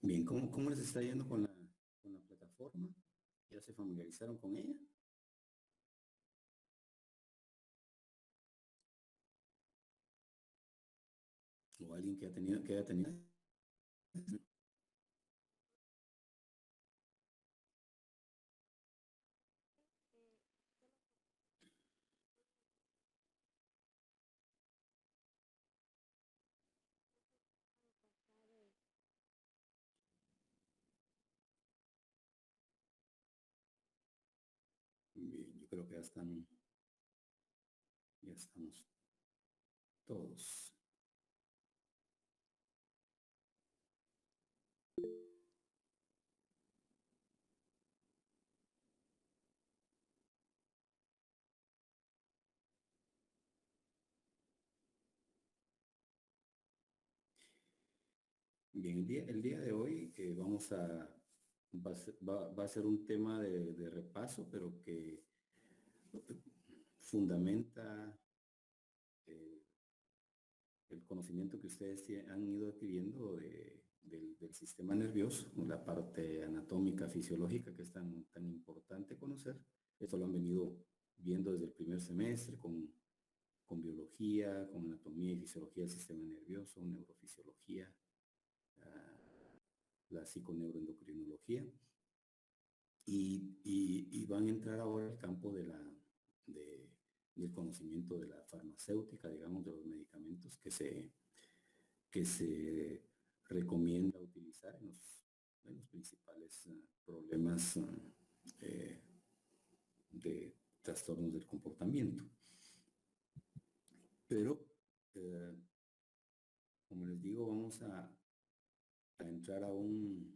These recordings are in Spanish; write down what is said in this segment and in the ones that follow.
Bien, ¿cómo les está yendo con la plataforma? ¿Ya se familiarizaron con ella? ¿O alguien que haya tenido? Bien, yo creo que ya estamos todos. Bien, el día de hoy va a ser un tema de repaso, pero que fundamenta eh, el conocimiento que ustedes han ido adquiriendo del sistema nervioso, la parte anatómica, fisiológica, que es tan importante conocer. Esto lo han venido viendo desde el primer semestre con biología, con anatomía y fisiología del sistema nervioso, neurofisiología, la psiconeuroendocrinología. Y van a entrar ahora al campo del conocimiento de la farmacéutica, digamos, de los medicamentos que se recomienda utilizar en los principales problemas eh, de trastornos del comportamiento. Pero, eh, como les digo, vamos a entrar a un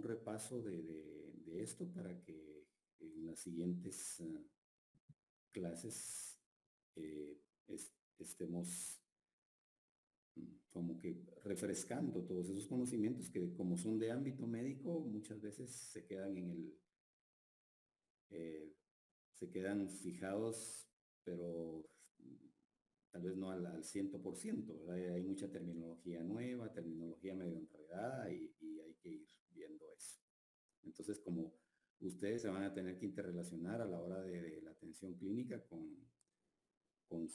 repaso de esto para que en las siguientes clases estemos como que refrescando todos esos conocimientos que como son de ámbito médico muchas veces se quedan eh, se quedan fijados, pero tal vez no al 100%, ¿verdad? Hay mucha terminología nueva, terminología medio enredada y hay que ir viendo eso. Entonces, como ustedes se van a tener que interrelacionar a la hora de la atención clínica con con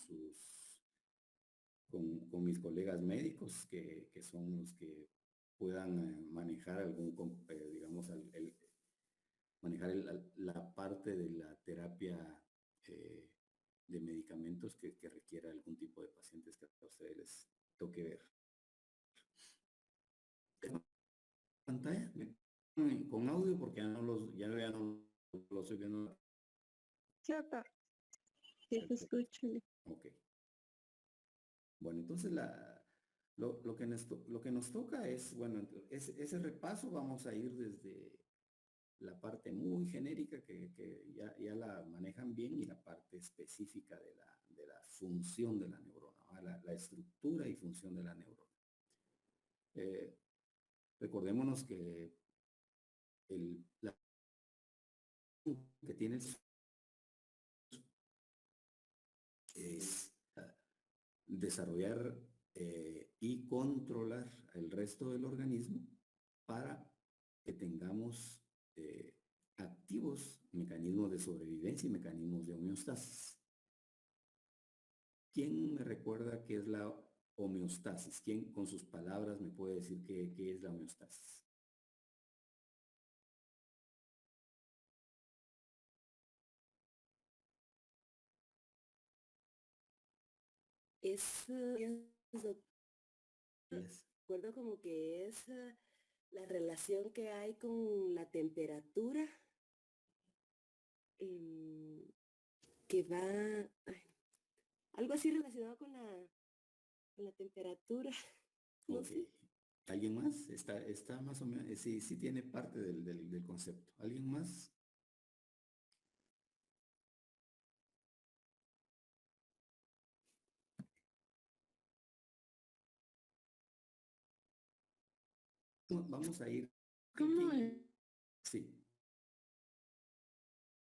mis colegas médicos, que son los que puedan manejar digamos, manejar la parte de la terapia eh, de medicamentos que requiera algún tipo de pacientes que a ustedes les toque ver. Pantalla con audio porque ya no los estoy viendo. Sí, acá. Sí, se escucha. Ok. Bueno, entonces lo que nos toca es, bueno, ese repaso vamos a ir desde la parte muy genérica que ya la manejan bien y la parte específica de la función de la neurona, la estructura y función de la neurona. Recordémonos que la que tiene es desarrollar y controlar el resto del organismo para que tengamos activos mecanismos de sobrevivencia y mecanismos de homeostasis. ¿Quién me recuerda qué es la homeostasis? ¿Quién con sus palabras me puede decir qué es la homeostasis? Es, Yes. recuerdo como que es la relación que hay con la temperatura que va, ay, algo así relacionado con la temperatura, no Ok. sé. ¿Alguien más? Está más o menos, sí tiene parte del concepto. ¿Alguien más? Vamos a ir. ¿Cómo es Sí.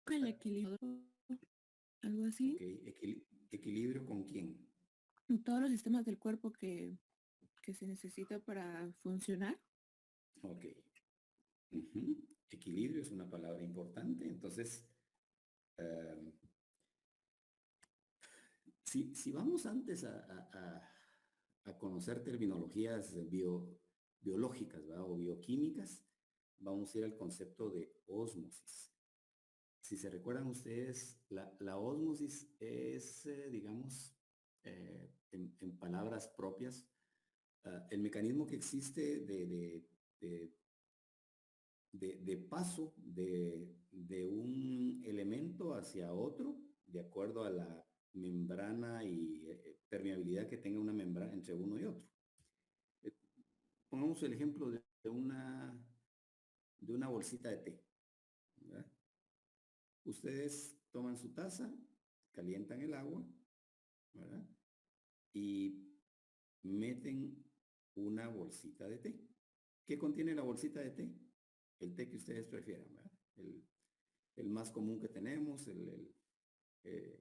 el equilibrio? Algo así. Ok. ¿Equilibrio con quién? En todos los sistemas del cuerpo que se necesita para funcionar. Ok. Ujú. Equilibrio es una palabra importante. Entonces, eh, si vamos antes a conocer terminologías biológicas, ¿verdad? O bioquímicas, vamos a ir al concepto de ósmosis. Si se recuerdan ustedes, la ósmosis es, digamos, en palabras propias, el mecanismo que existe de paso de un elemento hacia otro, de acuerdo a la membrana y permeabilidad que tenga una membrana entre uno y otro. Eh, Pongamos el ejemplo de una bolsita de té, ¿verdad? Ustedes toman su taza, calientan el agua, ¿verdad? Y meten una bolsita de té. ¿Qué contiene la bolsita de té? El té que ustedes prefieran, ¿verdad? El más común que tenemos, eh,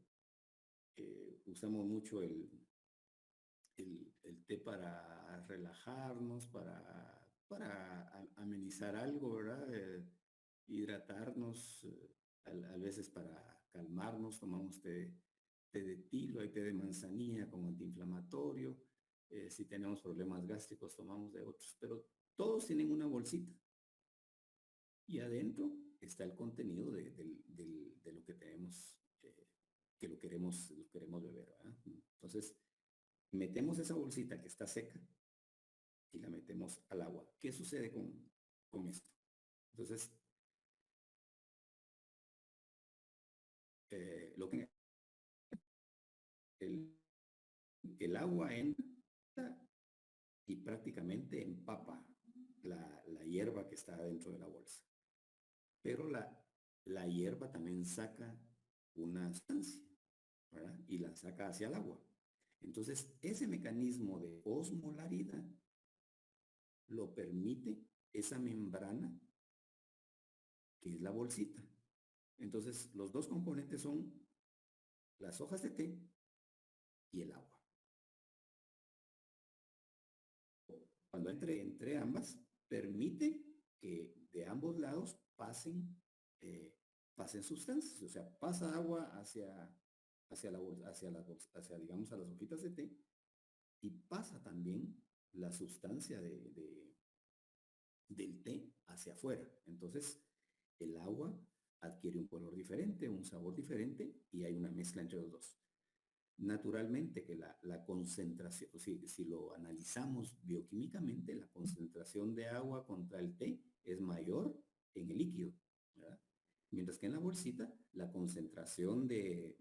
usamos mucho el té para relajarnos, para amenizar algo, ¿verdad? Hidratarnos, a veces para calmarnos, tomamos té de tilo, hay té de manzanilla como antiinflamatorio. Si tenemos problemas gástricos, tomamos de otros, pero todos tienen una bolsita. Y adentro está el contenido de lo que tenemos, que lo queremos beber, ¿verdad? Entonces, metemos esa bolsita que está seca y la metemos al agua. ¿Qué sucede con esto? Entonces, lo que el, el agua entra y prácticamente empapa la hierba que está dentro de la bolsa. Pero la hierba también saca una sustancia, ¿verdad? Y la saca hacia el agua. Entonces, ese mecanismo de osmolaridad lo permite esa membrana que es la bolsita. Entonces, los dos componentes son las hojas de té y el agua. Cuando entre ambas, permite que de ambos lados pasen sustancias. O sea, pasa agua digamos, a las hojitas de té y pasa también la sustancia del té hacia afuera. Entonces, el agua adquiere un color diferente, un sabor diferente y hay una mezcla entre los dos. Naturalmente que la concentración, si lo analizamos bioquímicamente, la concentración de agua contra el té es mayor en el líquido, ¿verdad? Mientras que en la bolsita la concentración de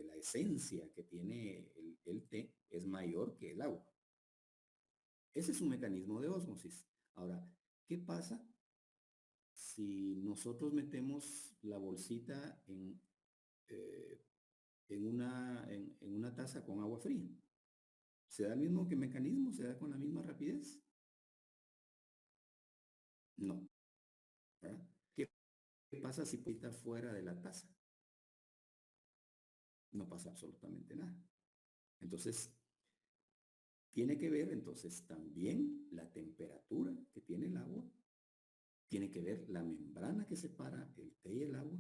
la esencia que tiene el té es mayor que el agua. Ese es un mecanismo de ósmosis. Ahora, ¿qué pasa si nosotros metemos la bolsita en una taza con agua fría? ¿Se da el mismo mecanismo? ¿Se da con la misma rapidez? No, ¿verdad? ¿Qué pasa si está fuera de la taza? No pasa absolutamente nada. Entonces, tiene que ver entonces también la temperatura que tiene el agua, tiene que ver la membrana que separa el té y el agua,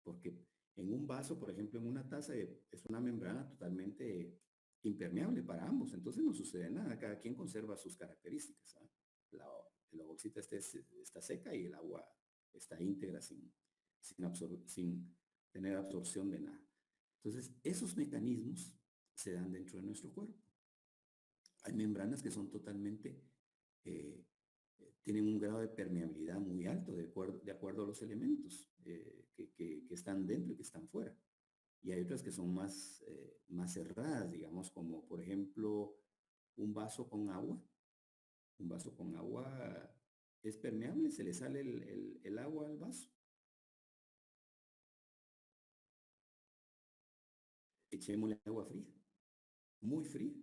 porque en un vaso, por ejemplo, en una taza, es una membrana totalmente impermeable para ambos, entonces no sucede nada, cada quien conserva sus características, ¿eh? La bolsita está seca y el agua está íntegra sin tener absorción de nada. Entonces, esos mecanismos se dan dentro de nuestro cuerpo. Hay membranas que son totalmente, tienen un grado de permeabilidad muy alto de acuerdo a los elementos que están dentro y que están fuera. Y hay otras que son más cerradas, digamos, como por ejemplo un vaso con agua. Un vaso con agua es permeable, se le sale el agua al vaso. Echémosle agua fría, muy fría,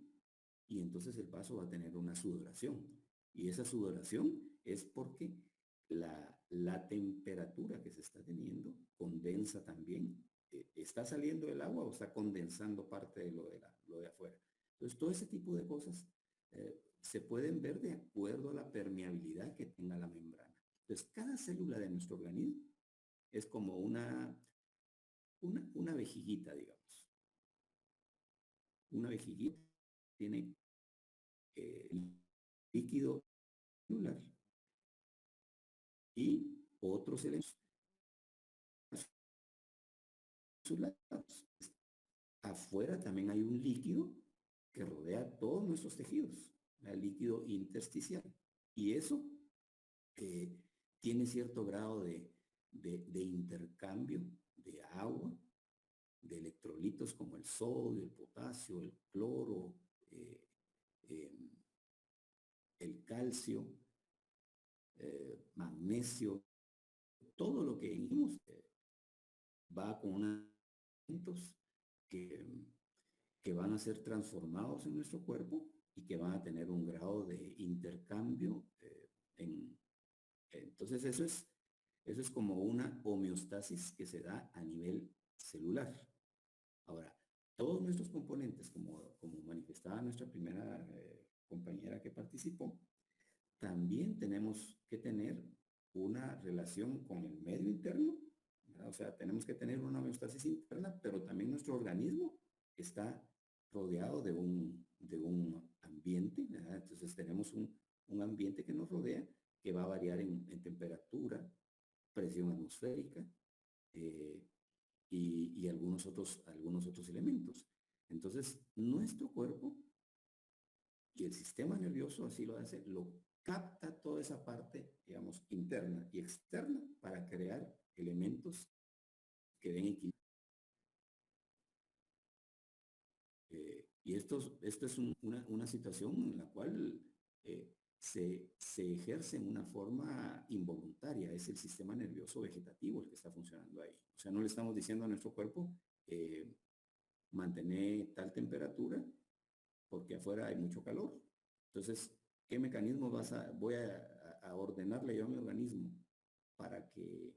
y entonces el vaso va a tener una sudoración. Y esa sudoración es porque la temperatura que se está teniendo condensa también. ¿Está saliendo el agua o está condensando parte de lo de afuera? Entonces, todo ese tipo de cosas se pueden ver de acuerdo a la permeabilidad cada célula de nuestro organismo es como una vejiguita, digamos. Una vejiguita tiene líquido celular y otros elementos a sus lados. Afuera también hay un líquido que rodea todos nuestros tejidos, el líquido intersticial. Y eso tiene cierto grado de intercambio de agua, de electrolitos como el sodio, el potasio, el cloro, el calcio, magnesio, todo lo que vimos va con unos elementos que van a ser transformados en nuestro cuerpo y que van a tener un grado de intercambio entonces eso es como una homeostasis que se da a nivel celular. Ahora, todos nuestros componentes, como manifestaba nuestra primera compañera que participó, también tenemos que tener una relación con el medio interno, ¿verdad? O sea, tenemos que tener una homeostasis interna, pero también nuestro organismo está rodeado de un ambiente, ¿verdad? Entonces tenemos un ambiente que nos rodea que va a variar en temperatura, presión atmosférica y algunos otros elementos. Entonces, nuestro cuerpo y el sistema nervioso así lo hace, lo capta toda esa parte, digamos, interna y externa para crear elementos que den equilibrio. Y esto es una situación en la cual se ejerce en una forma involuntaria. Es el sistema nervioso vegetativo el que está funcionando ahí. O sea, no le estamos diciendo a nuestro cuerpo mantener tal temperatura porque afuera hay mucho calor. Entonces, ¿qué mecanismo voy a ordenarle yo a mi organismo para que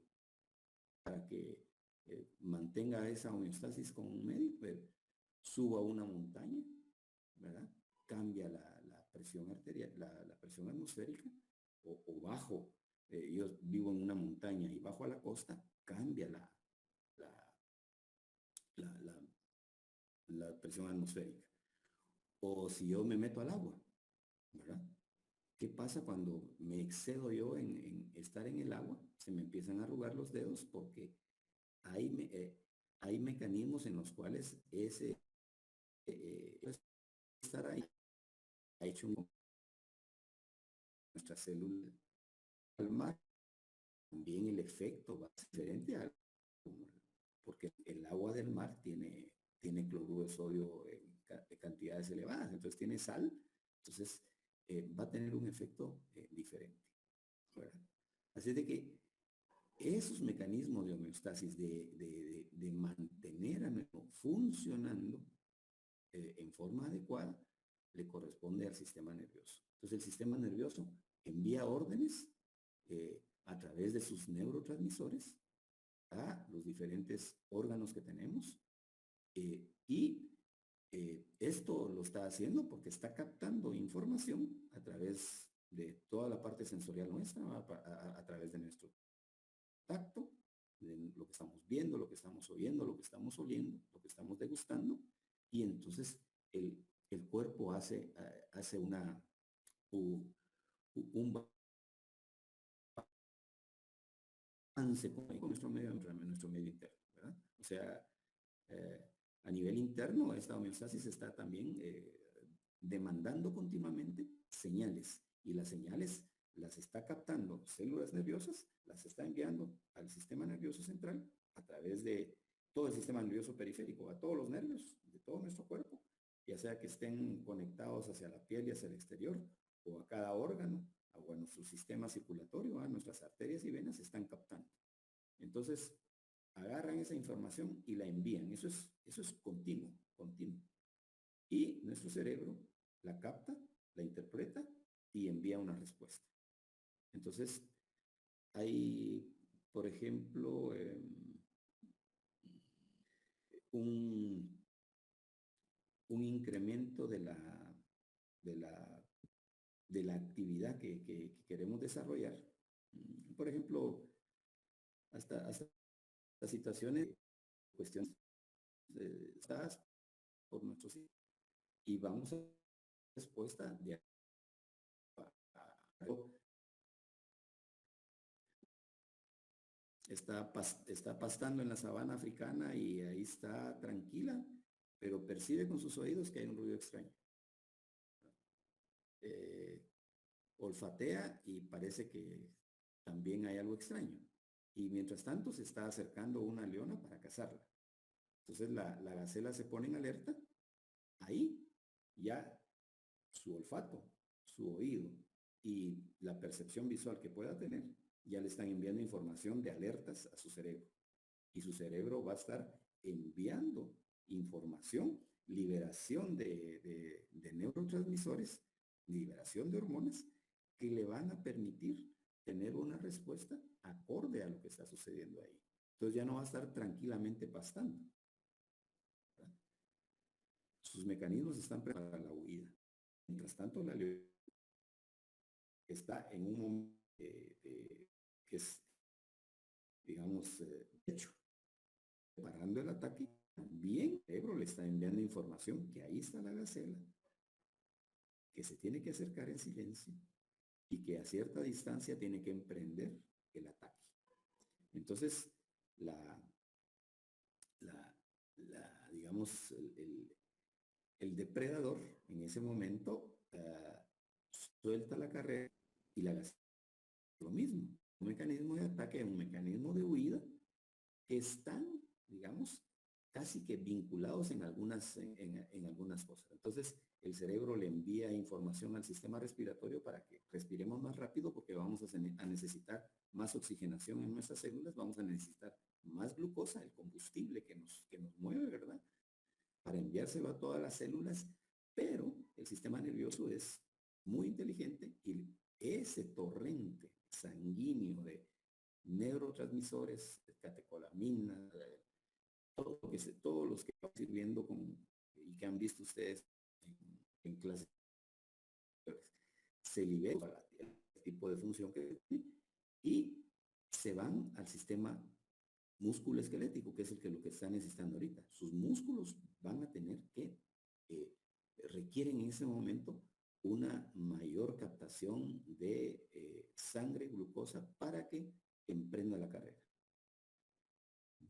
mantenga esa homeostasis con un medio? Pues, subo a una montaña, ¿verdad? Cambia la presión arterial, la presión atmosférica, o bajo, yo vivo en una montaña y bajo a la costa, cambia la presión atmosférica. O si yo me meto al agua, ¿verdad? ¿Qué pasa cuando me excedo yo en estar en el agua? Se me empiezan a arrugar los dedos porque hay mecanismos en los cuales estar ahí ha hecho nuestra célula al mar. También el efecto va a ser diferente porque el agua del mar tiene cloruro de sodio en cantidades elevadas, entonces tiene sal, entonces va a tener un efecto diferente, ¿verdad? Así de que esos mecanismos de homeostasis, de mantener a nuestro funcionando en forma adecuada, le corresponde al sistema nervioso. Entonces el sistema nervioso envía órdenes a través de sus neurotransmisores a los diferentes órganos que tenemos y esto lo está haciendo porque está captando información a través de toda la parte sensorial nuestra, a través de nuestro tacto, de lo que estamos viendo, lo que estamos oyendo, lo que estamos oliendo, lo que estamos degustando, y entonces el cuerpo hace un balance con nuestro medio interno, ¿verdad? O sea, a nivel interno, esta homeostasis está también demandando continuamente señales, y las señales las está captando células nerviosas, las está enviando al sistema nervioso central a través de todo el sistema nervioso periférico, a todos los nervios de todo nuestro cuerpo, ya sea que estén conectados hacia la piel y hacia el exterior, o a cada órgano, o a nuestro sistema circulatorio, a nuestras arterias y venas están captando. Entonces, agarran esa información y la envían. Eso es continuo. Y nuestro cerebro la capta, la interpreta y envía una respuesta. Entonces, hay, por ejemplo, un incremento de la actividad que queremos desarrollar. por ejemplo, hasta situaciones, cuestiones dadas por nuestros hijos y vamos a respuesta de está pastando en la sabana africana y ahí está tranquila, pero percibe con sus oídos que hay un ruido extraño. Olfatea y parece que también hay algo extraño. Y mientras tanto se está acercando una leona para cazarla. Entonces la gacela se pone en alerta. Ahí ya su olfato, su oído y la percepción visual que pueda tener, ya le están enviando información de alertas a su cerebro. Y su cerebro va a estar enviando información, liberación de neurotransmisores, liberación de hormonas que le van a permitir tener una respuesta acorde a lo que está sucediendo ahí. Entonces ya no va a estar tranquilamente pastando. ¿Verdad? Sus mecanismos están preparados para la huida. Mientras tanto, la leona está en un momento que es, digamos, hecho, preparando el ataque. Bien, el cerebro le está enviando información que ahí está la gacela, que se tiene que acercar en silencio y que a cierta distancia tiene que emprender el ataque. Entonces, digamos, el depredador en ese momento suelta la carrera y la gacela lo mismo. Un mecanismo de ataque, un mecanismo de huida que están, digamos, casi que vinculados en algunas cosas. Entonces, el cerebro le envía información al sistema respiratorio para que respiremos más rápido porque vamos a necesitar más oxigenación en nuestras células, vamos a necesitar más glucosa, el combustible que nos mueve, ¿verdad? Para enviárselo a todas las células, pero el sistema nervioso es muy inteligente y ese torrente sanguíneo de neurotransmisores, catecolaminas, todos los que van sirviendo y que han visto ustedes en clases, se libera para el tipo de función que tiene y se van al sistema músculo esquelético, que es lo que está necesitando ahorita. Sus músculos van a tener que, requieren en ese momento una mayor captación de sangre, glucosa, para que emprenda la carrera.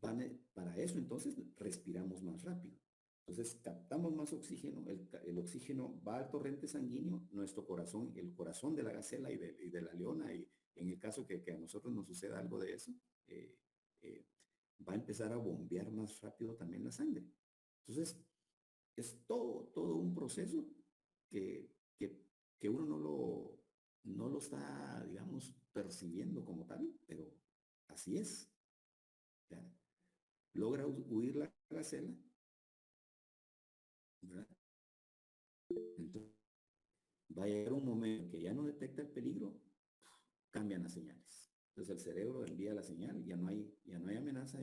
Para eso entonces respiramos más rápido. Entonces captamos más oxígeno, el oxígeno va al torrente sanguíneo, nuestro corazón, el corazón de la gacela y de la leona, y en el caso que a nosotros nos suceda algo de eso, va a empezar a bombear más rápido también la sangre. Entonces, es todo un proceso que uno no lo está, digamos, percibiendo como tal, pero así es. ¿Ya? Logra huir la gacela, ¿verdad? Entonces, va a llegar un momento que ya no detecta el peligro, cambian las señales. Entonces el cerebro envía la señal, ya no hay amenaza,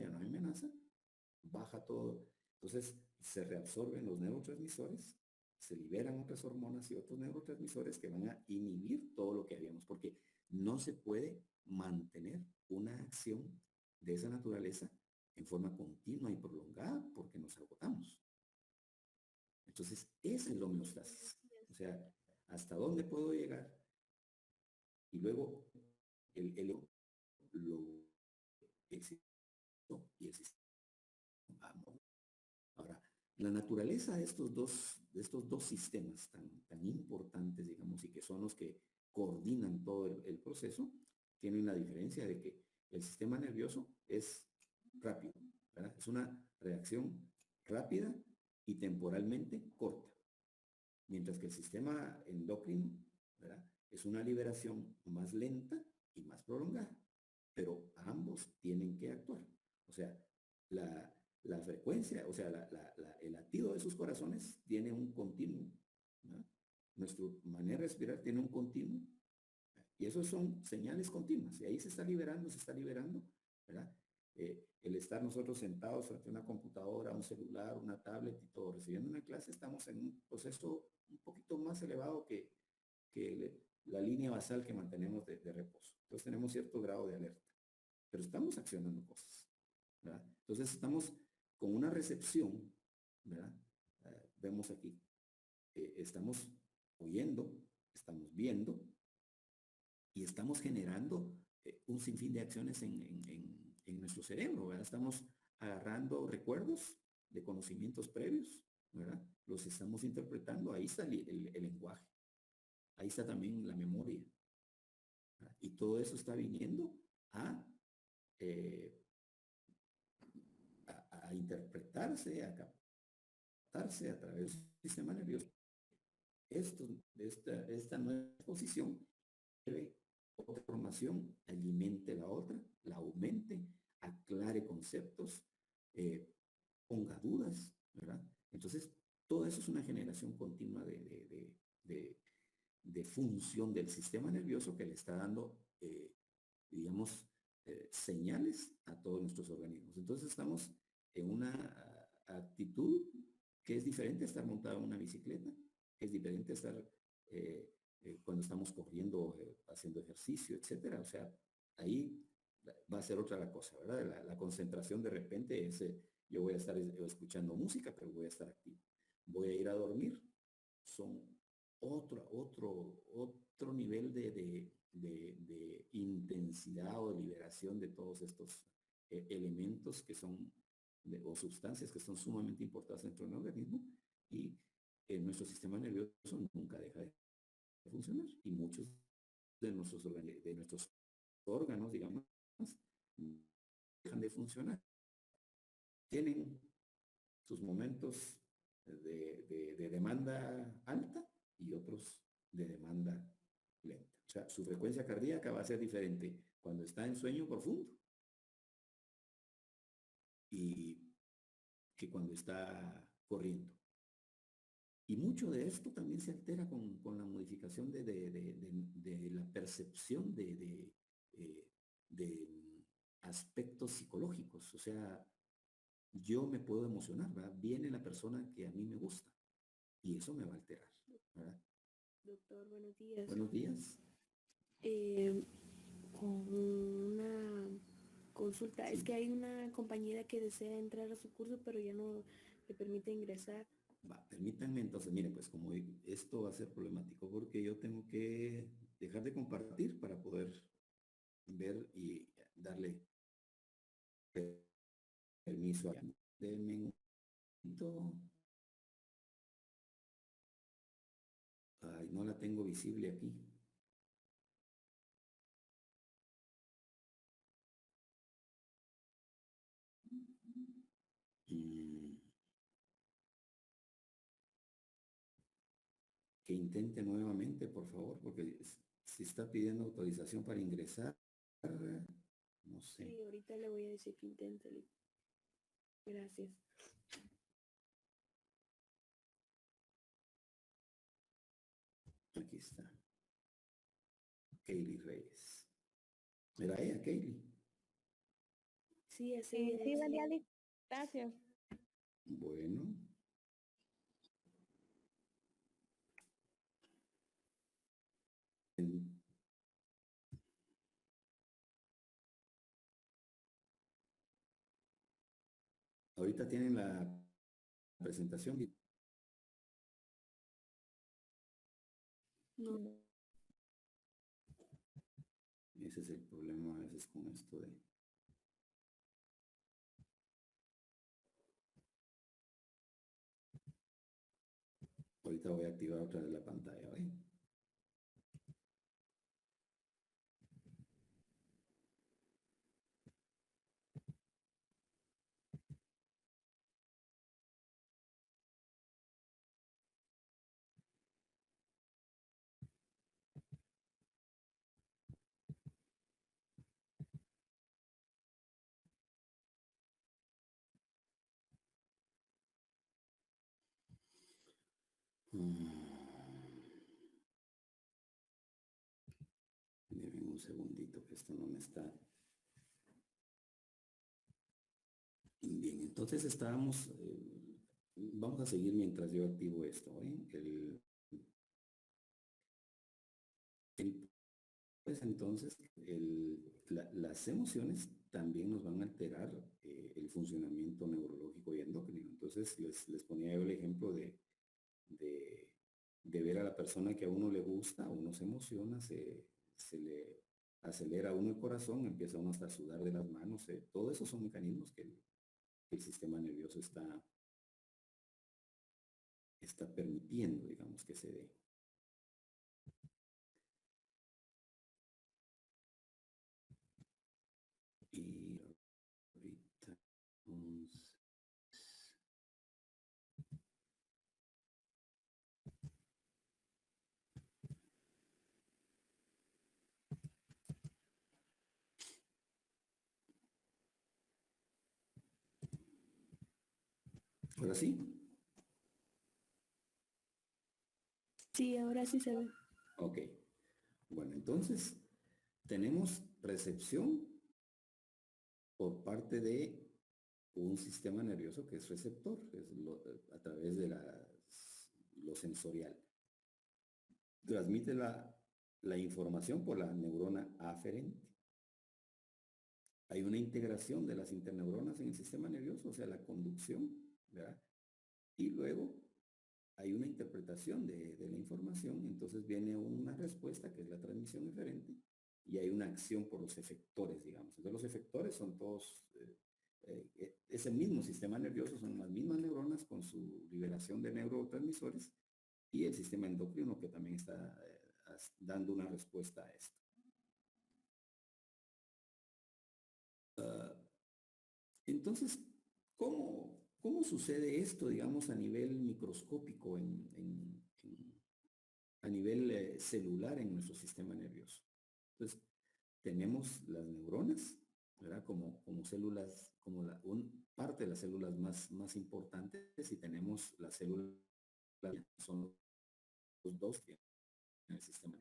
baja todo. Entonces se reabsorben los neurotransmisores, se liberan otras hormonas y otros neurotransmisores que van a inhibir todo lo que habíamos, porque no se puede mantener una acción de esa naturaleza en forma continua y prolongada porque nos agotamos. Entonces, esa es la homeostasis. O sea, ¿hasta dónde puedo llegar? Y luego lo existo y el sistema. Ahora, la naturaleza de estos dos sistemas tan importantes, digamos, y que son los que coordinan todo el proceso, tienen la diferencia de que el sistema nervioso es rápido, ¿verdad? Es una reacción rápida y temporalmente corta, mientras que el sistema endocrino, ¿verdad?, es una liberación más lenta y más prolongada, pero ambos tienen que actuar. O sea, la frecuencia, o sea, el latido de sus corazones tiene un continuo, ¿no? Nuestra manera de respirar tiene un continuo, y esos son señales continuas, y ahí se está liberando, ¿verdad? El estar nosotros sentados frente a una computadora, un celular, una tablet y todo, recibiendo una clase, estamos en un proceso un poquito más elevado que la línea basal que mantenemos de reposo. Entonces tenemos cierto grado de alerta, pero estamos accionando cosas, ¿verdad? Entonces estamos con una recepción, ¿verdad? Vemos aquí, estamos oyendo, estamos viendo y estamos generando un sinfín de acciones en nuestro cerebro, ¿verdad? Estamos agarrando recuerdos de conocimientos previos, ¿verdad? Los estamos interpretando, ahí está el lenguaje, ahí está también la memoria, ¿verdad? Y todo eso está viniendo a, eh, a interpretarse, a captarse a través del sistema nervioso. Esta nueva posición debe otra información, alimente la otra, la aumente, aclare conceptos, ponga dudas, ¿verdad? Entonces, todo eso es una generación continua de función del sistema nervioso que le está dando, digamos, señales a todos nuestros organismos. Entonces, estamos en una actitud que es diferente a estar montado en una bicicleta, que es diferente a estar cuando estamos corriendo, haciendo ejercicio, etcétera. O sea, ahí va a ser otra la cosa, ¿verdad? La concentración de repente es, yo voy a estar escuchando música, pero voy a estar activo. Voy a ir a dormir. Son otro nivel de intensidad o de liberación de todos estos elementos que son, o sustancias que son sumamente importantes dentro del organismo, y nuestro sistema nervioso nunca deja de funcionar, y muchos de nuestros órganos, digamos, dejan de funcionar. Tienen sus momentos de demanda alta y otros de demanda lenta. O sea, su frecuencia cardíaca va a ser diferente cuando está en sueño profundo y que cuando está corriendo. Y mucho de esto también se altera con la modificación de la percepción de aspectos psicológicos. O sea, yo me puedo emocionar, ¿verdad? Viene la persona que a mí me gusta y eso me va a alterar, ¿verdad? Doctor, buenos días. Buenos días. Con una consulta, Sí. es que hay una compañera que desea entrar a su curso, pero ya no le permite ingresar. Permítanme entonces, mire, pues como esto va a ser problemático porque yo tengo que dejar de compartir para poder ver y darle permiso a denme un momento. Ay, no la tengo visible aquí. Que intente nuevamente, por favor, porque si está pidiendo autorización para ingresar, no sé. Sí, ahorita le voy a decir que intente. Gracias. Aquí está. Kaylee Reyes. ¿Era ella, Kaylee? Sí, así es. Sí, Danieli. Gracias. Bueno. Ahorita tienen la presentación. No. Ese es el problema a veces con esto de... Ahorita voy a activar otra vez la pantalla, ¿vale? Deben un segundito que esto no me está... Bien, entonces estábamos... vamos a seguir mientras yo activo esto, ¿eh? Pues entonces las emociones también nos van a alterar el funcionamiento neurológico y endocrino. Entonces les ponía yo el ejemplo de, de ver a la persona que a uno le gusta, a uno se emociona, se le acelera a uno el corazón, empieza uno hasta a sudar de las manos. Todo eso son mecanismos que el sistema nervioso está permitiendo, digamos, que se dé. Y ahorita ahora sí. Sí, ahora sí se ve. Ok. Bueno, entonces tenemos recepción por parte de un sistema nervioso que es receptor, a través de lo sensorial. Transmite la información por la neurona aferente. Hay una integración de las interneuronas en el sistema nervioso, o sea, la conducción, ¿verdad? Y luego hay una interpretación de la información, entonces viene una respuesta que es la transmisión eferente y hay una acción por los efectores, digamos. Entonces los efectores son todos, ese mismo sistema nervioso, son las mismas neuronas con su liberación de neurotransmisores y el sistema endocrino que también está dando una respuesta a esto. Entonces, ¿cómo sucede esto, digamos, a nivel microscópico, a nivel celular en nuestro sistema nervioso? Entonces, tenemos las neuronas, ¿verdad? Como células, como parte de las células más importantes, y tenemos las células, son los dos que en el sistema.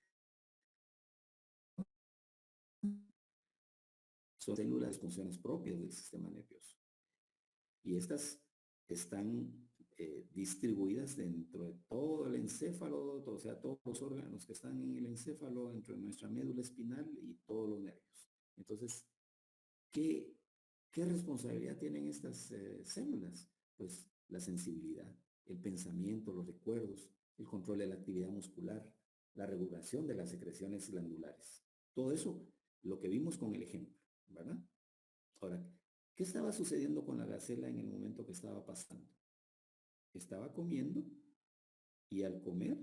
Son células de funciones propias del sistema nervioso. Y estas están distribuidas dentro de todo el encéfalo, o sea, todos los órganos que están en el encéfalo, dentro de nuestra médula espinal y todos los nervios. Entonces, ¿qué responsabilidad tienen estas células? Pues la sensibilidad, el pensamiento, los recuerdos, el control de la actividad muscular, la regulación de las secreciones glandulares. Todo eso, lo que vimos con el ejemplo, ¿verdad? Ahora, ¿qué estaba sucediendo con la gacela en el momento que estaba pasando? Estaba comiendo y al comer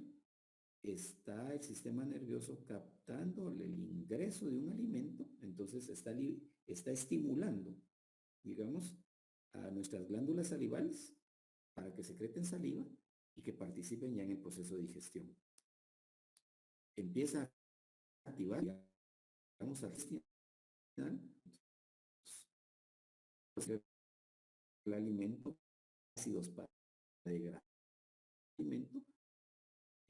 está el sistema nervioso captando el ingreso de un alimento, entonces está estimulando, digamos, a nuestras glándulas salivales para que secreten saliva y que participen ya en el proceso de digestión. Empieza a activar, digamos, al final, el alimento, ácidos para degradar el alimento,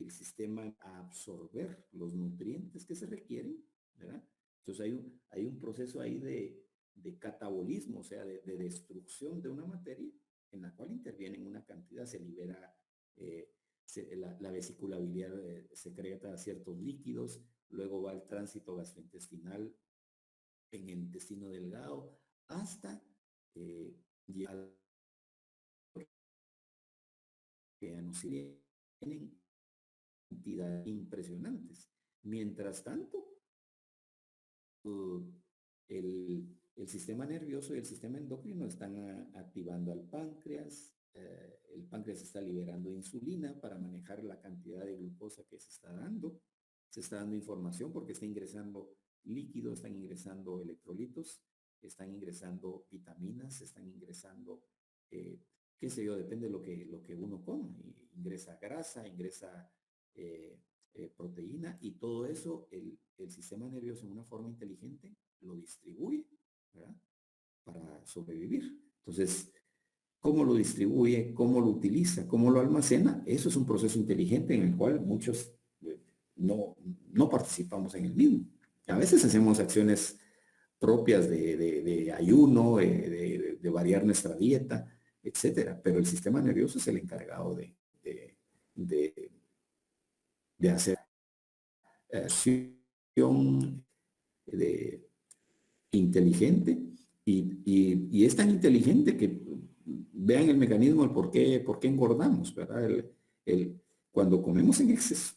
el sistema a absorber los nutrientes que se requieren, ¿verdad? Entonces hay un proceso ahí de catabolismo, o sea, de destrucción de una materia en la cual intervienen una cantidad, se libera la vesícula biliar, secreta ciertos líquidos, luego va el tránsito gastrointestinal en el intestino delgado hasta llegar que nos tienen cantidades impresionantes. Mientras tanto, el sistema nervioso y el sistema endocrino están activando al páncreas. El páncreas está liberando insulina para manejar la cantidad de glucosa que se está dando. Se está dando información porque está ingresando líquidos, están ingresando electrolitos, están ingresando vitaminas, están ingresando, qué sé yo, depende de lo que uno coma. Ingresa grasa, ingresa proteína, y todo eso el sistema nervioso en una forma inteligente lo distribuye, ¿verdad? Para sobrevivir. Entonces, ¿cómo lo distribuye? ¿Cómo lo utiliza? ¿Cómo lo almacena? Eso es un proceso inteligente en el cual muchos no participamos en el mismo. A veces hacemos acciones propias de ayuno, de variar nuestra dieta, etcétera, pero el sistema nervioso es el encargado de hacer acción inteligente y es tan inteligente que vean el mecanismo del por qué engordamos, ¿verdad? Cuando comemos en exceso,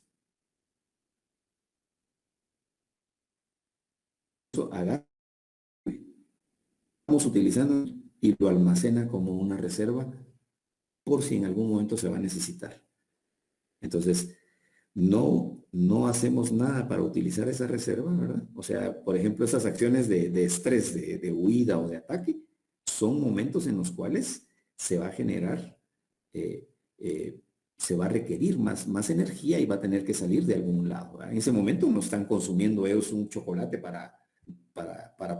estamos utilizando y lo almacena como una reserva por si en algún momento se va a necesitar. Entonces, no hacemos nada para utilizar esa reserva, ¿verdad? O sea, por ejemplo, esas acciones de estrés, de huida o de ataque, son momentos en los cuales se va a generar, se va a requerir más energía y va a tener que salir de algún lado, ¿verdad? En ese momento no están consumiendo ellos un chocolate para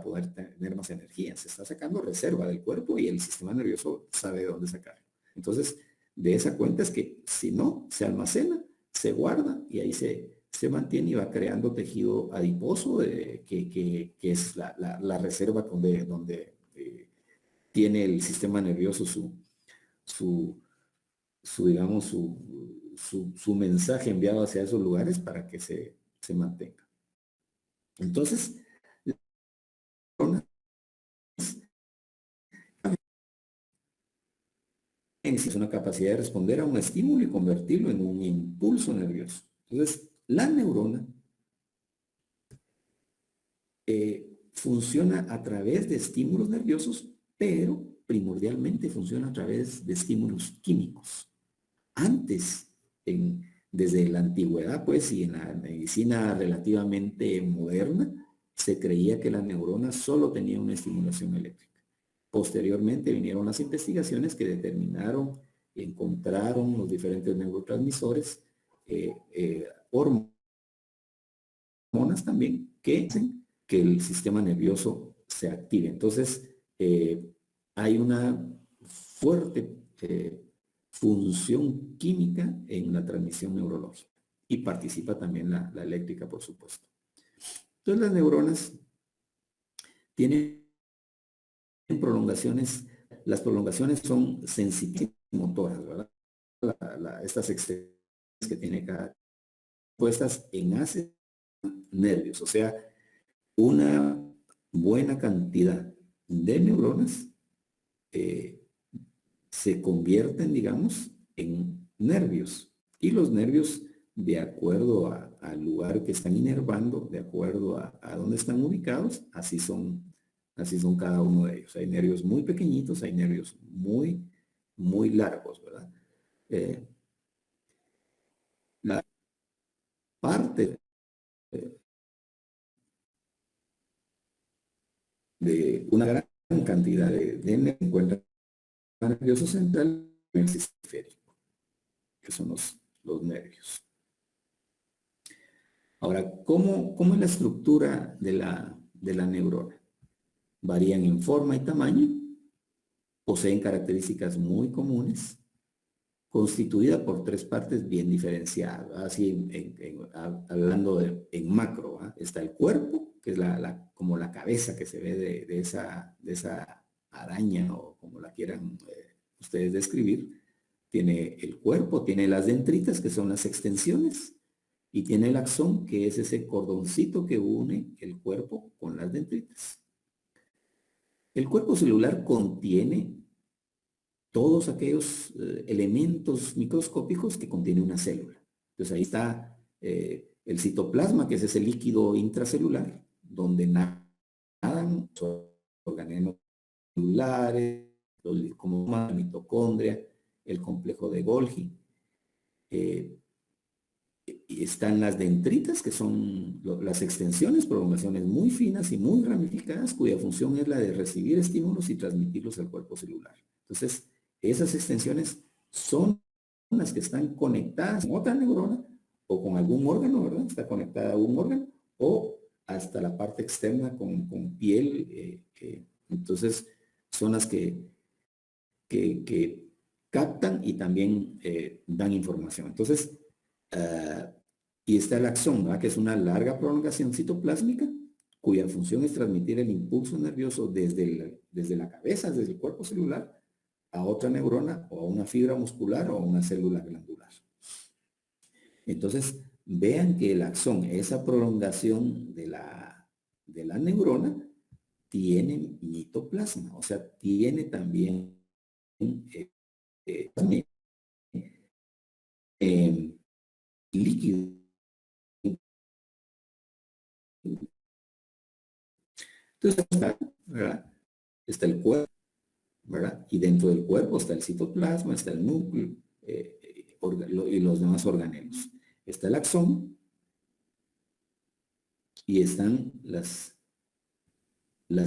poder tener más energía. Se está sacando reserva del cuerpo y el sistema nervioso sabe de dónde sacarlo. Entonces, de esa cuenta es que si no, se almacena, se guarda y ahí se mantiene y va creando tejido adiposo que es la reserva donde tiene el sistema nervioso digamos, su mensaje enviado hacia esos lugares para que se mantenga. Entonces, es una capacidad de responder a un estímulo y convertirlo en un impulso nervioso. Entonces, la neurona funciona a través de estímulos nerviosos, pero primordialmente funciona a través de estímulos químicos. Antes, desde la antigüedad, pues, y en la medicina relativamente moderna, se creía que la neurona solo tenía una estimulación eléctrica. Posteriormente vinieron las investigaciones que determinaron, encontraron los diferentes neurotransmisores, hormonas también, que hacen que el sistema nervioso se active. Entonces, hay una fuerte función química en la transmisión neurológica y participa también la eléctrica, por supuesto. Entonces, las neuronas tienen prolongaciones. Las prolongaciones son sensitivas motoras, ¿verdad? Estas extensiones que tiene cada puestas en haces nervios, o sea, una buena cantidad de neuronas se convierten, digamos, en nervios. Y los nervios, de acuerdo al lugar que están inervando, de acuerdo a dónde están ubicados, así son cada uno de ellos. Hay nervios muy pequeñitos, hay nervios muy, muy largos, ¿verdad? La parte de una gran cantidad de nervios encuentra el nervioso central y el sistema periférico, que son los nervios. Ahora, ¿cómo es la estructura de la neurona? Varían en forma y tamaño, poseen características muy comunes, constituida por tres partes bien diferenciadas. Así, hablando en macro, ¿eh? Está el cuerpo, que es como la cabeza que se ve de esa araña, o como la quieran ustedes describir. Tiene el cuerpo, tiene las dendritas, que son las extensiones, y tiene el axón, que es ese cordoncito que une el cuerpo con las dendritas. El cuerpo celular contiene todos aquellos elementos microscópicos que contiene una célula. Entonces ahí está el citoplasma, que es ese líquido intracelular, donde nadan los organismos celulares, como la mitocondria, el complejo de Golgi. Y están las dendritas, que son las extensiones, prolongaciones muy finas y muy ramificadas, cuya función es la de recibir estímulos y transmitirlos al cuerpo celular. Entonces, esas extensiones son las que están conectadas con otra neurona o con algún órgano, ¿verdad? Está conectada a un órgano o hasta la parte externa con piel. Entonces, son las que captan y también dan información. Entonces, y está el axón, ¿verdad? Que es una larga prolongación citoplásmica cuya función es transmitir el impulso nervioso desde la cabeza, desde el cuerpo celular, a otra neurona o a una fibra muscular o a una célula glandular. Entonces, vean que el axón, esa prolongación de la neurona, tiene mitoplasma, o sea, tiene también también, líquido. Entonces, ¿verdad? Está el cuerpo, ¿verdad? Y dentro del cuerpo está el citoplasma, está el núcleo y los demás organelos. Está el axón y están las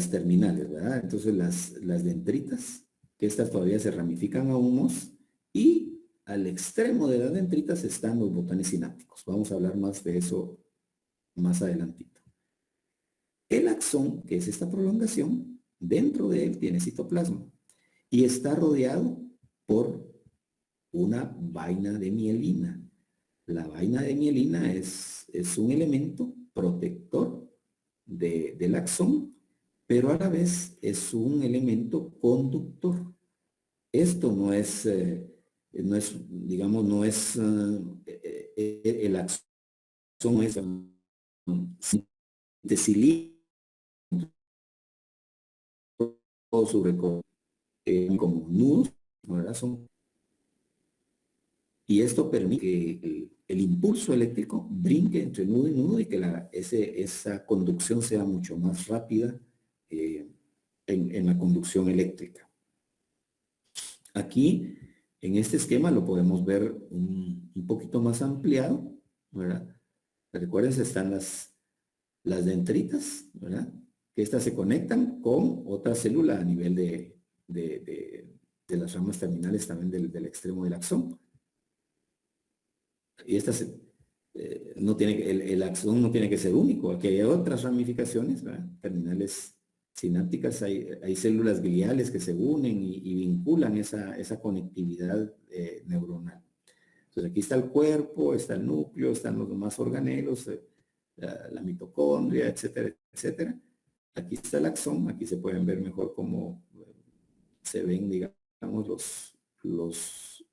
terminales, ¿verdad? Entonces las dendritas, que estas todavía se ramifican aún más, y al extremo de las dendritas están los botones sinápticos. Vamos a hablar más de eso más adelantito. El axón, que es esta prolongación, dentro de él tiene citoplasma y está rodeado por una vaina de mielina. La vaina de mielina es un elemento protector del axón, pero a la vez es un elemento conductor. Esto no es, digamos, no es, el axón no es de cilindro su recorrido como nudos, ¿verdad? Y esto permite que el impulso eléctrico brinque entre nudo y nudo y que esa conducción sea mucho más rápida en la conducción eléctrica. Aquí, en este esquema, lo podemos ver un poquito más ampliado, ¿verdad? Recuerden, están las dendritas, ¿verdad? Que estas se conectan con otra célula a nivel de las ramas terminales también del extremo del axón. Y estas no tiene, el axón no tiene que ser único, aquí hay otras ramificaciones, ¿verdad? Terminales sinápticas, hay células gliales que se unen y vinculan esa conectividad neuronal. Entonces aquí está el cuerpo, está el núcleo, están los demás organelos, la mitocondria, etcétera, etcétera. Aquí está el axón, aquí se pueden ver mejor cómo se ven, digamos, los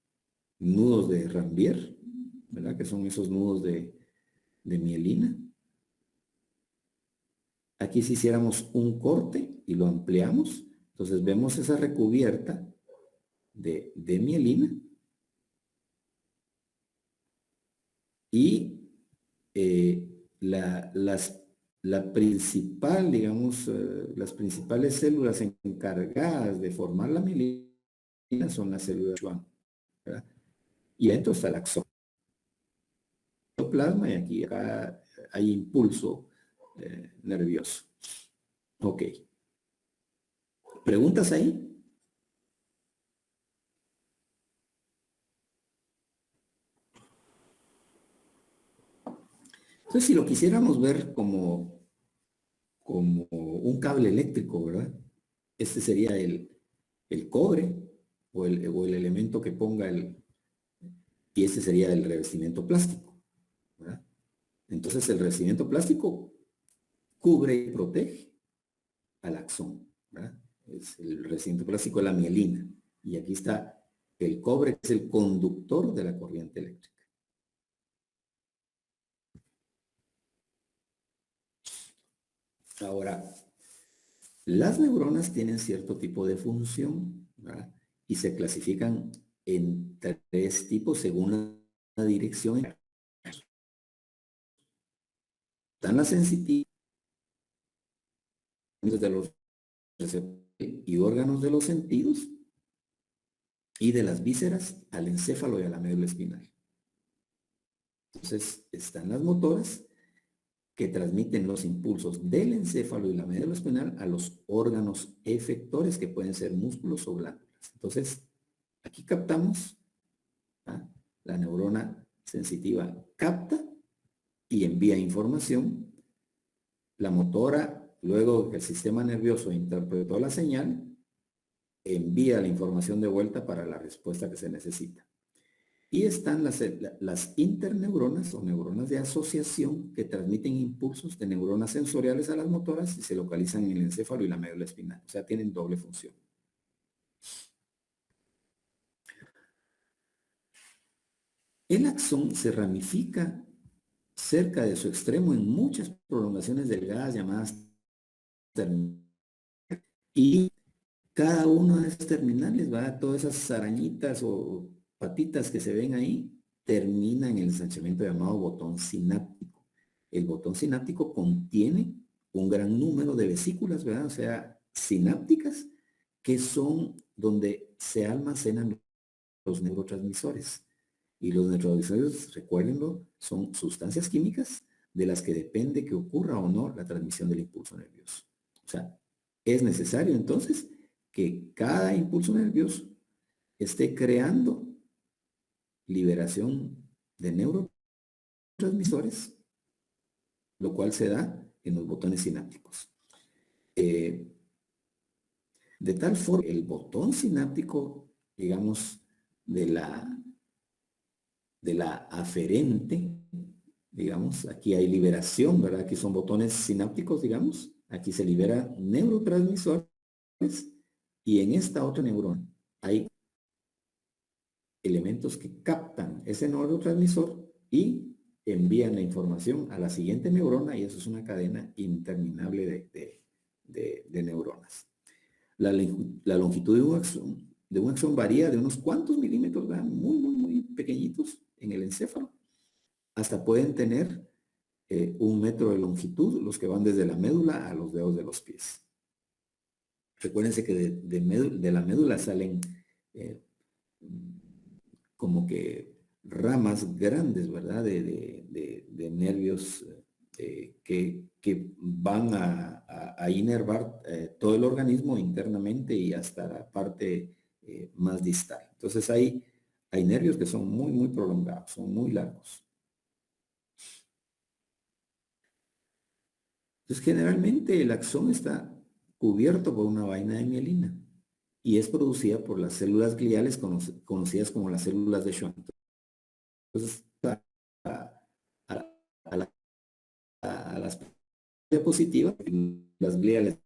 nudos de Ranvier, ¿verdad? Que son esos nudos de mielina. Aquí si hiciéramos un corte y lo ampliamos, entonces vemos esa recubierta de mielina y la principal, digamos, las principales células encargadas de formar la mielina son las células de Schwann, ¿verdad? Y dentro está el axón. Plasma y aquí acá hay impulso nervioso. Ok. ¿Preguntas ahí? Entonces, si lo quisiéramos ver como un cable eléctrico, ¿verdad? Este sería el cobre o el elemento que ponga y este sería el revestimiento plástico, ¿verdad? Entonces, el revestimiento plástico cubre y protege al axón, ¿verdad? Es el revestimiento plástico de la mielina. Y aquí está el cobre, que es el conductor de la corriente eléctrica. Ahora, las neuronas tienen cierto tipo de función, ¿verdad? Y se clasifican en 3 tipos según la dirección. Están las sensitivas de los receptores y órganos de los sentidos, y de las vísceras al encéfalo y a la médula espinal. Entonces, están las motoras, que transmiten los impulsos del encéfalo y la médula espinal a los órganos efectores, que pueden ser músculos o glándulas. Entonces, aquí captamos, ¿ah? La neurona sensitiva capta y envía información. La motora, luego que el sistema nervioso interpretó la señal, envía la información de vuelta para la respuesta que se necesita. Y están las interneuronas o neuronas de asociación, que transmiten impulsos de neuronas sensoriales a las motoras y se localizan en el encéfalo y la médula espinal. O sea, tienen doble función. El axón se ramifica cerca de su extremo en muchas prolongaciones delgadas llamadas terminales. Y cada una de esas terminales, ¿va? Todas esas arañitas o patitas que se ven ahí, termina en el ensanchamiento llamado botón sináptico. El botón sináptico contiene un gran número de vesículas, ¿verdad? O sea, sinápticas, que son donde se almacenan los neurotransmisores. Y los neurotransmisores, recuérdenlo, son sustancias químicas de las que depende que ocurra o no la transmisión del impulso nervioso. O sea, es necesario entonces que cada impulso nervioso esté creando liberación de neurotransmisores, lo cual se da en los botones sinápticos. De tal forma, el botón sináptico, digamos, de la aferente, digamos, aquí hay liberación, ¿verdad? Aquí son botones sinápticos, digamos, aquí se libera neurotransmisores y en esta otra neurona hay elementos que captan ese neurotransmisor y envían la información a la siguiente neurona y eso es una cadena interminable de neuronas. La longitud de un axón varía de unos cuantos milímetros, ¿verdad? Muy pequeñitos en el encéfalo. Hasta pueden tener 1 metro de longitud, los que van desde la médula a los dedos de los pies. Recuérdense que de la médula salen como que ramas grandes, ¿verdad? De nervios que van a inervar todo el organismo internamente y hasta la parte más distal. Entonces hay nervios que son muy prolongados, son muy largos. Entonces generalmente el axón está cubierto por una vaina de mielina y es producida por las células gliales conocidas como las células de Schwann. Entonces, a las diapositivas, las gliales,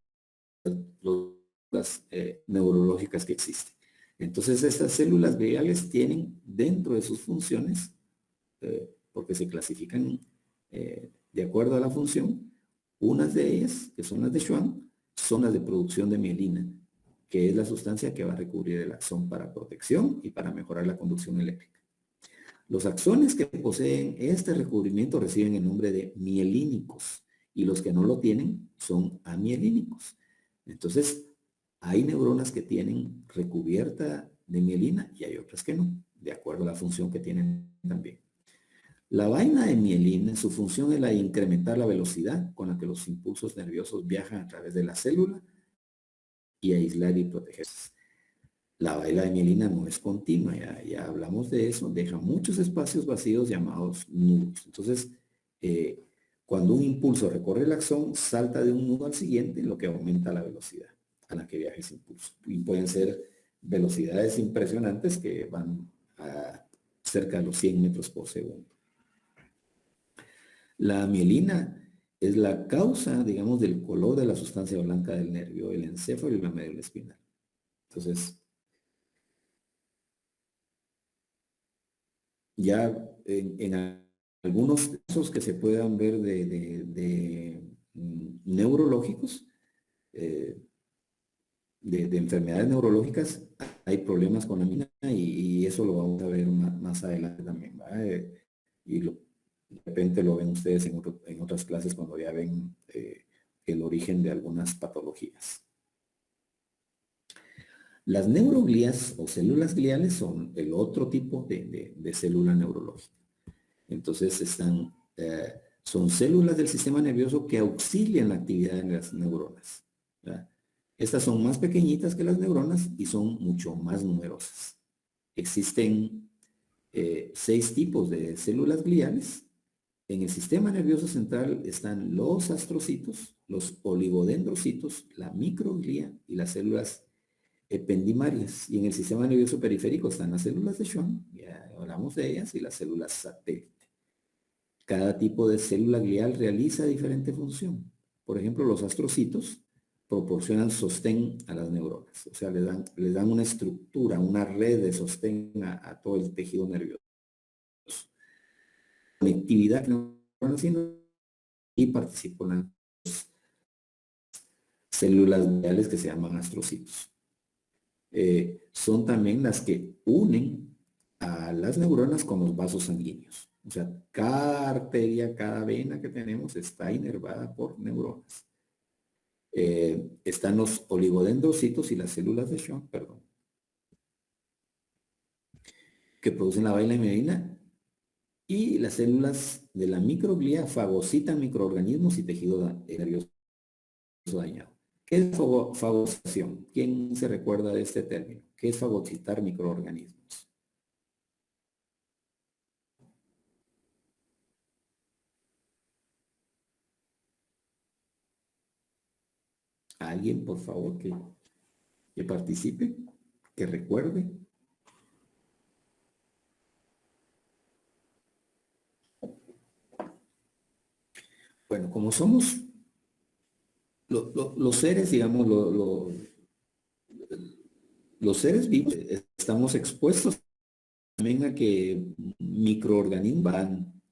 las neurológicas que existen. Entonces, estas células gliales tienen dentro de sus funciones, porque se clasifican de acuerdo a la función, unas de ellas, que son las de Schwann, son las de producción de mielina, que es la sustancia que va a recubrir el axón para protección y para mejorar la conducción eléctrica. Los axones que poseen este recubrimiento reciben el nombre de mielínicos y los que no lo tienen son amielínicos. Entonces, hay neuronas que tienen recubierta de mielina y hay otras que no, de acuerdo a la función que tienen también. La vaina de mielina, su función es la de incrementar la velocidad con la que los impulsos nerviosos viajan a través de la célula y aislar y protegerse. La vaina de mielina no es continua, ya hablamos de eso, deja muchos espacios vacíos llamados nudos. Entonces, cuando un impulso recorre el axón, salta de un nudo al siguiente, lo que aumenta la velocidad a la que viaja ese impulso. Y pueden ser velocidades impresionantes que van a cerca de los 100 metros por segundo. La mielina es la causa, digamos, del color de la sustancia blanca del nervio, el encéfalo y la médula espinal. Entonces, ya en algunos casos que se puedan ver de neurológicos, de enfermedades neurológicas, hay problemas con la mielina y eso lo vamos a ver más adelante también, ¿verdad? Y de repente lo ven ustedes en otras clases cuando ya ven el origen de algunas patologías. Las neuroglías o células gliales son el otro tipo de célula neurológica. Entonces son células del sistema nervioso que auxilian la actividad de las neuronas, ¿verdad? Estas son más pequeñitas que las neuronas y son mucho más numerosas. Existen 6 tipos de células gliales. En el sistema nervioso central están los astrocitos, los oligodendrocitos, la microglía y las células ependimarias. Y en el sistema nervioso periférico están las células de Schwann, ya hablamos de ellas, y las células satélite. Cada tipo de célula glial realiza diferente función. Por ejemplo, los astrocitos proporcionan sostén a las neuronas, o sea, le dan una estructura, una red de sostén a todo el tejido nervioso. Conectividad y participan las células gliales que se llaman astrocitos. Son también las que unen a las neuronas con los vasos sanguíneos. O sea, cada arteria, cada vena que tenemos está inervada por neuronas. Están los oligodendrocitos y las células de Schwann, perdón, que producen la vaina y las células de la microglía fagocitan microorganismos y tejido nervioso dañado. ¿Qué es fagocitación? ¿Quién se recuerda de este término? ¿Qué es fagocitar microorganismos? ¿Alguien, por favor, que participe, que recuerde? Bueno, como somos los seres, digamos, los seres vivos, estamos expuestos también a que microorganismos van,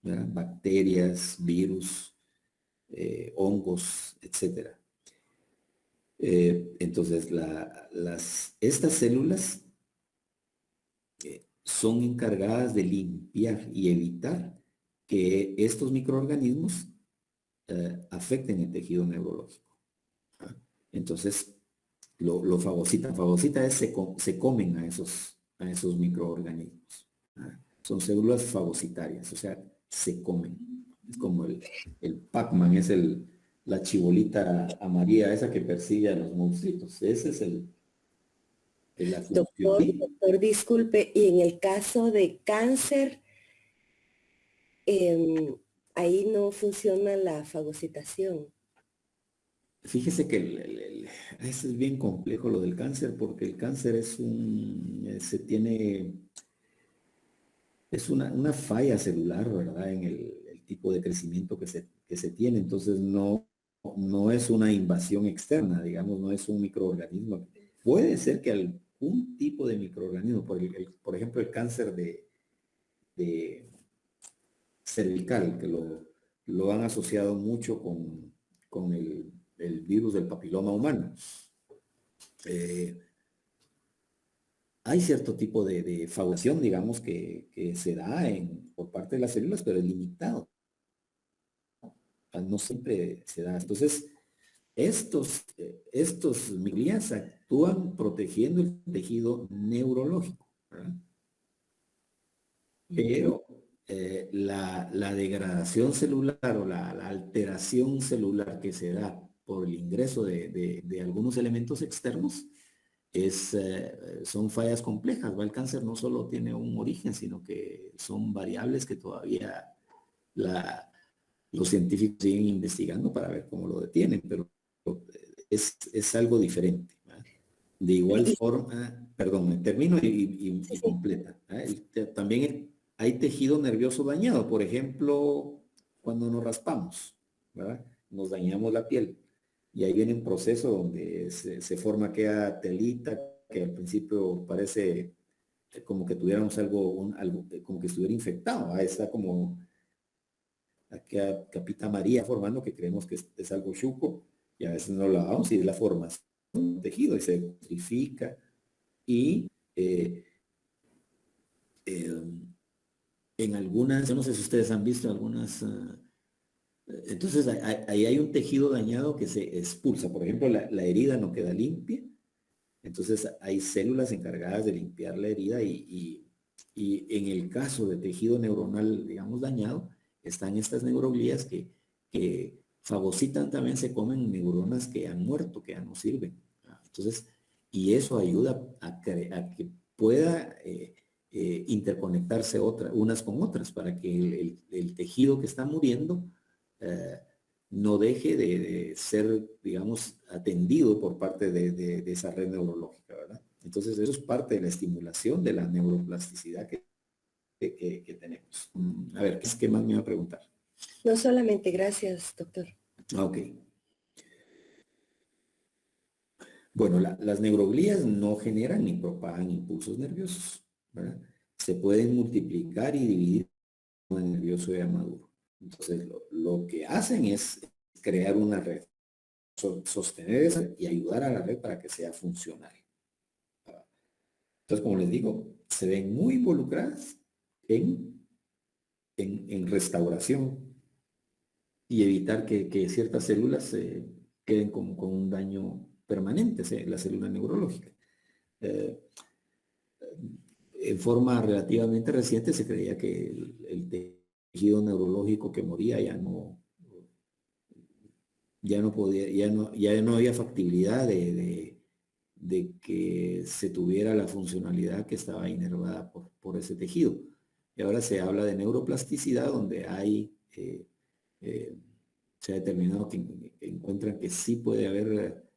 ¿verdad? Bacterias, virus, hongos, etcétera. Entonces, estas células son encargadas de limpiar y evitar que estos microorganismos afecten el tejido neurológico. Entonces, lo fagocita. Fagocita es se comen a esos microorganismos. Son células fagocitarias, o sea, se comen. Es como el Pac-Man, es la chibolita amarilla esa que persigue a los monstruitos. Ese es la función. Doctor, disculpe, y en el caso de cáncer, ahí no funciona la fagocitación. Fíjese que eso es bien complejo lo del cáncer, porque el cáncer es una falla celular, ¿verdad? En el tipo de crecimiento que se tiene. Entonces no es una invasión externa, digamos, no es un microorganismo. Puede ser que algún tipo de microorganismo, por ejemplo, el cáncer de cervical, que lo han asociado mucho con el virus del papiloma humano. Hay cierto tipo de fagocitación, digamos, que se da por parte de las células, pero es limitado. No siempre se da. Entonces, estos microglías actúan protegiendo el tejido neurológico, ¿verdad? Pero la degradación celular o la alteración celular que se da por el ingreso de algunos elementos externos son fallas complejas. El cáncer no solo tiene un origen, sino que son variables que todavía los científicos siguen investigando para ver cómo lo detienen, pero es algo diferente, ¿verdad? De igual forma, perdón, me termino y completa. También hay tejido nervioso dañado, por ejemplo, cuando nos raspamos, ¿verdad? Nos dañamos la piel. Y ahí viene un proceso donde se forma aquella telita que al principio parece como que tuviéramos algo como que estuviera infectado. Está como aquella capita amarilla formando que creemos que es algo chuco y a veces no lo lavamos y es la formación del tejido y se petrifica y en algunas, yo no sé si ustedes han visto algunas, entonces ahí hay un tejido dañado que se expulsa. Por ejemplo, la herida no queda limpia, entonces hay células encargadas de limpiar la herida y en el caso de tejido neuronal, digamos, dañado, están estas neuroglías que fagocitan también, se comen neuronas que han muerto, que ya no sirven. Entonces, y eso ayuda a que pueda interconectarse unas con otras para que el tejido que está muriendo no deje de ser, digamos, atendido por parte de esa red neurológica, ¿verdad? Entonces, eso es parte de la estimulación de la neuroplasticidad que tenemos. A ver, ¿qué más me iba a preguntar? No solamente, gracias, doctor. Ok. Bueno, las neuroglías no generan ni propagan impulsos nerviosos, ¿verdad? Se pueden multiplicar y dividir nervioso ya maduro. Entonces, lo que hacen es crear una red, sostener esa y ayudar a la red para que sea funcional. Entonces, como les digo, se ven muy involucradas en restauración y evitar que ciertas células queden con un daño permanente, la célula neurológica. En forma relativamente reciente se creía que el tejido neurológico que moría ya no podía, ya no había factibilidad de que se tuviera la funcionalidad que estaba inervada por ese tejido. Y ahora se habla de neuroplasticidad, donde hay, se ha determinado que encuentran que sí puede haber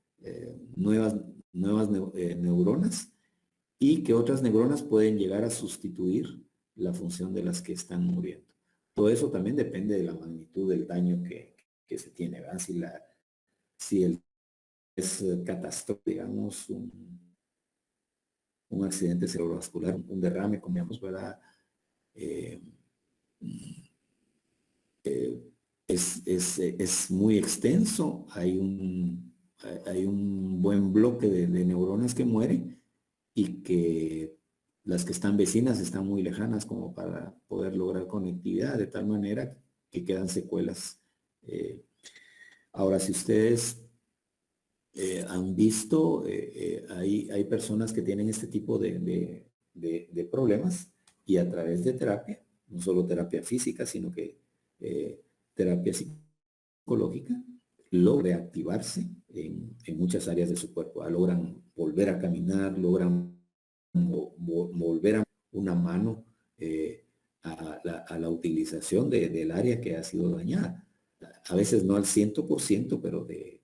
nuevas neuronas, y que otras neuronas pueden llegar a sustituir la función de las que están muriendo. Todo eso también depende de la magnitud del daño que se tiene, ¿verdad? Si es catastrófico, digamos, un accidente cerebrovascular, un derrame, como digamos, ¿verdad? Es muy extenso, hay un buen bloque de neuronas que mueren, y que las que están vecinas están muy lejanas como para poder lograr conectividad, de tal manera que quedan secuelas. Ahora, si ustedes han visto, hay personas que tienen este tipo de problemas, y a través de terapia, no solo terapia física, sino que terapia psicológica, logra activarse en muchas áreas de su cuerpo. Logran volver a caminar, logran volver a una mano a la utilización del área que ha sido dañada. A veces no al 100%, pero de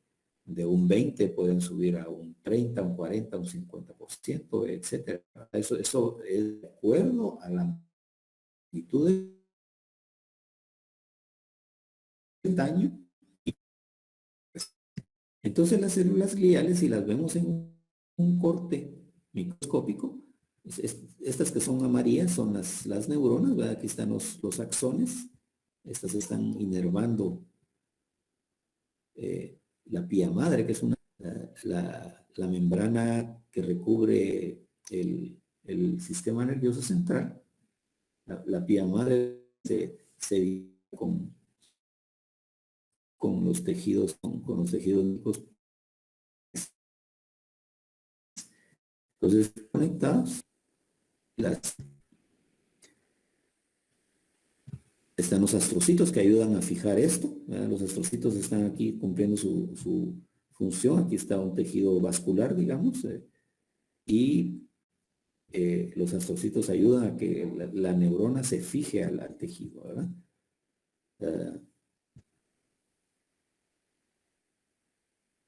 un 20 pueden subir a un 30, un 40, un 50%, etcétera. Eso es de acuerdo a la magnitud del daño. Entonces las células gliales, si las vemos en un corte microscópico, estas que son amarillas son las neuronas, ¿verdad? Aquí están los axones. Estas están inervando la pía madre, que es la membrana que recubre el sistema nervioso central. La pía madre se divide con los tejidos, con los tejidos. Entonces, conectados, están los astrocitos que ayudan a fijar esto, ¿verdad? Los astrocitos están aquí cumpliendo su función. Aquí está un tejido vascular, digamos, y los astrocitos ayudan a que la neurona se fije al tejido, ¿verdad?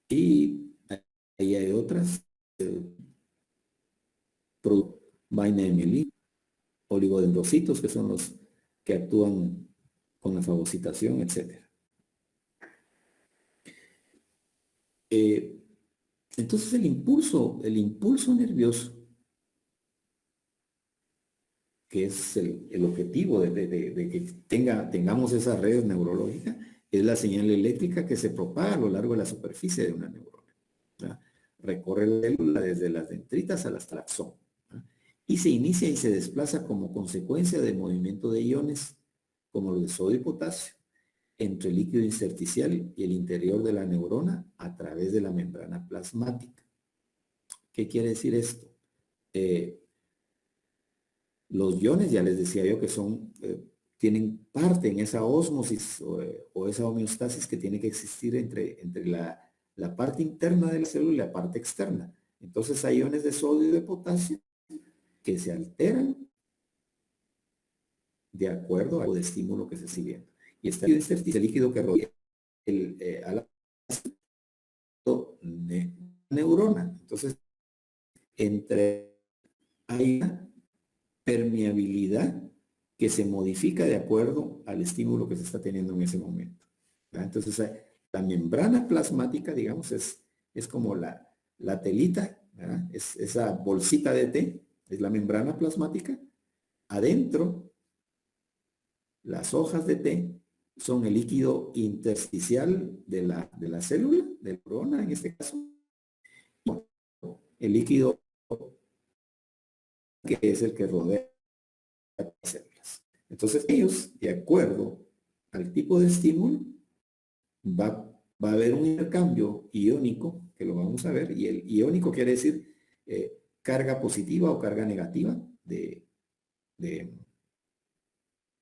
Y ahí hay otras, vaina de mielina, oligodendrocitos, que son los que actúan con la fagocitación, etc. Entonces el impulso nervioso, que es el objetivo de que tengamos esa red neurológica, es la señal eléctrica que se propaga a lo largo de la superficie de una neurona, ¿verdad? Recorre la célula desde las dendritas hasta el axón, ¿verdad? Y se inicia y se desplaza como consecuencia del movimiento de iones, como los de sodio y potasio, entre el líquido intersticial y el interior de la neurona a través de la membrana plasmática. ¿Qué quiere decir esto? Los iones, ya les decía yo, que tienen parte en esa ósmosis o esa homeostasis que tiene que existir entre la parte interna de la célula y la parte externa. Entonces hay iones de sodio y de potasio que se alteran de acuerdo al estímulo que se sigue viendo. Y este líquido que rodea a la neurona. Entonces, hay una permeabilidad que se modifica de acuerdo al estímulo que se está teniendo en ese momento, ¿verdad? Entonces, la membrana plasmática, digamos, es como la telita, ¿verdad? Es esa bolsita de té, es la membrana plasmática. Adentro, las hojas de té son el líquido intersticial de la célula, de la neurona en este caso, el líquido que es el que rodea las células. Entonces ellos, de acuerdo al tipo de estímulo, va a haber un intercambio iónico, que lo vamos a ver, y el iónico quiere decir carga positiva o carga negativa de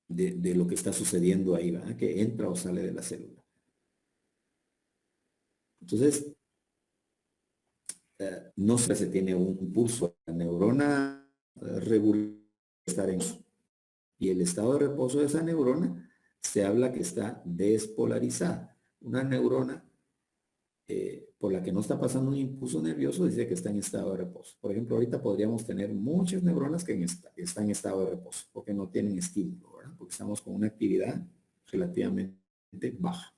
lo que está sucediendo ahí, ¿verdad? Que entra o sale de la célula. Entonces, no se tiene un pulso. La neurona regular estar en eso. Y el estado de reposo de esa neurona se habla que está despolarizada. Una neurona por la que no está pasando un impulso nervioso dice que está en estado de reposo. Por ejemplo, ahorita podríamos tener muchas neuronas que están en estado de reposo porque no tienen estímulo, ¿verdad? Porque estamos con una actividad relativamente baja.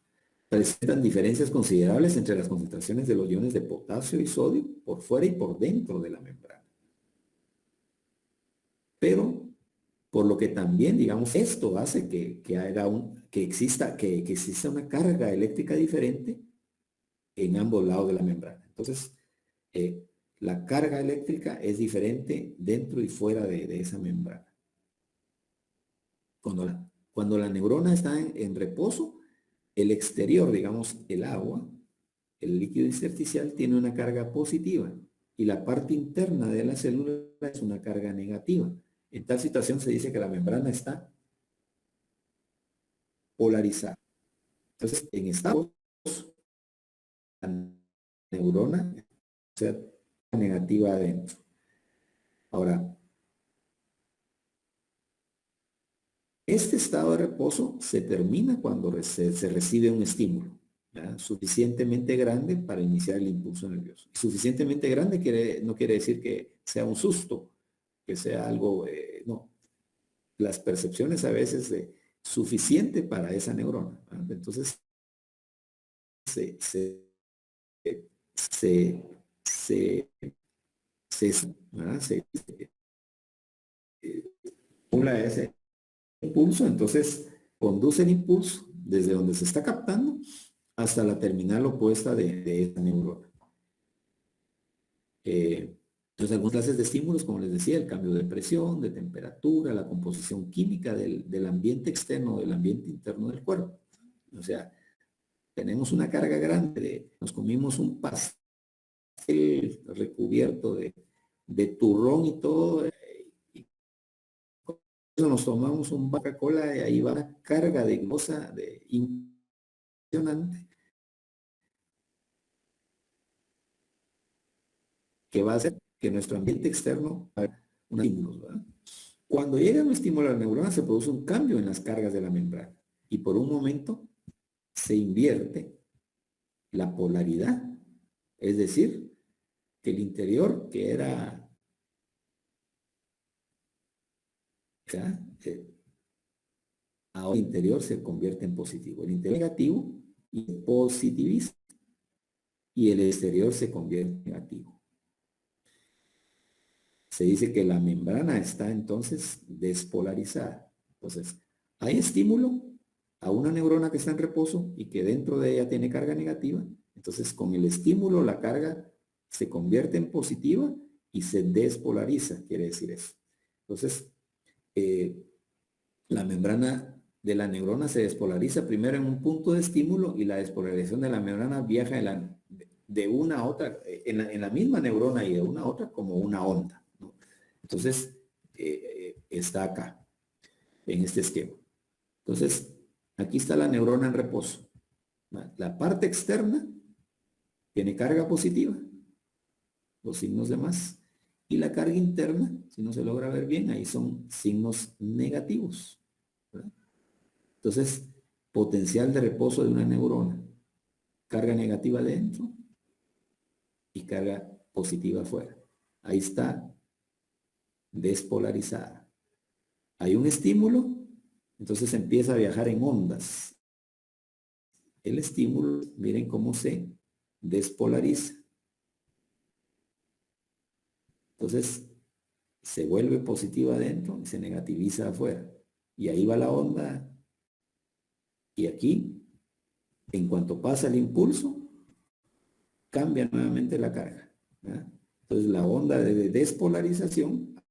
Presentan diferencias considerables entre las concentraciones de los iones de potasio y sodio por fuera y por dentro de la membrana. Pero, por lo que también, digamos, esto hace que exista una carga eléctrica diferente en ambos lados de la membrana. Entonces, la carga eléctrica es diferente dentro y fuera de esa membrana. Cuando la neurona está en reposo, el exterior, digamos, el agua, el líquido intersticial, tiene una carga positiva y la parte interna de la célula es una carga negativa. En tal situación se dice que la membrana está polarizada. Entonces, en estados, la neurona, o sea, negativa adentro. Ahora, este estado de reposo se termina cuando se recibe un estímulo, ¿ya? Suficientemente grande para iniciar el impulso nervioso. Suficientemente grande no quiere decir que sea un susto, que sea algo, no. Las percepciones a veces de suficiente para esa neurona, ¿verdad? Entonces, estimula ese impulso, entonces conduce el impulso desde donde se está captando hasta la terminal opuesta de esa neurona. Entonces, algunas clases de estímulos, como les decía, el cambio de presión, de temperatura, la composición química del ambiente externo, del ambiente interno del cuerpo. O sea, tenemos una carga grande, nos comimos un pastel recubierto de turrón y todo, y con eso nos tomamos un Coca-Cola y ahí va una carga de glucosa impresionante que va a hacer que nuestro ambiente externo haga unos estímulos, ¿verdad? Cuando llega un estímulo a la neurona se produce un cambio en las cargas de la membrana y por un momento se invierte la polaridad, es decir, que el interior que era ahora el interior se convierte en positivo, el interior negativo y positiviza y el exterior se convierte en negativo. Se dice que la membrana está entonces despolarizada. Entonces, hay estímulo a una neurona que está en reposo y que dentro de ella tiene carga negativa. Entonces, con el estímulo la carga se convierte en positiva y se despolariza, quiere decir eso. Entonces, la membrana de la neurona se despolariza primero en un punto de estímulo y la despolarización de la membrana viaja de una a otra, en la misma neurona y de una a otra como una onda, ¿no? Entonces, está acá, en este esquema. Entonces, aquí está la neurona en reposo. La parte externa tiene carga positiva, los signos de más. Y la carga interna, si no se logra ver bien, ahí son signos negativos, ¿verdad? Entonces, potencial de reposo de una neurona. Carga negativa dentro y carga positiva afuera. Ahí está despolarizada. Hay un estímulo, entonces empieza a viajar en ondas. El estímulo, miren cómo se despolariza. Entonces, se vuelve positiva adentro y se negativiza afuera. Y ahí va la onda Y aquí, en cuanto pasa el impulso, cambia nuevamente la carga, ¿verdad? Entonces la onda de despolarización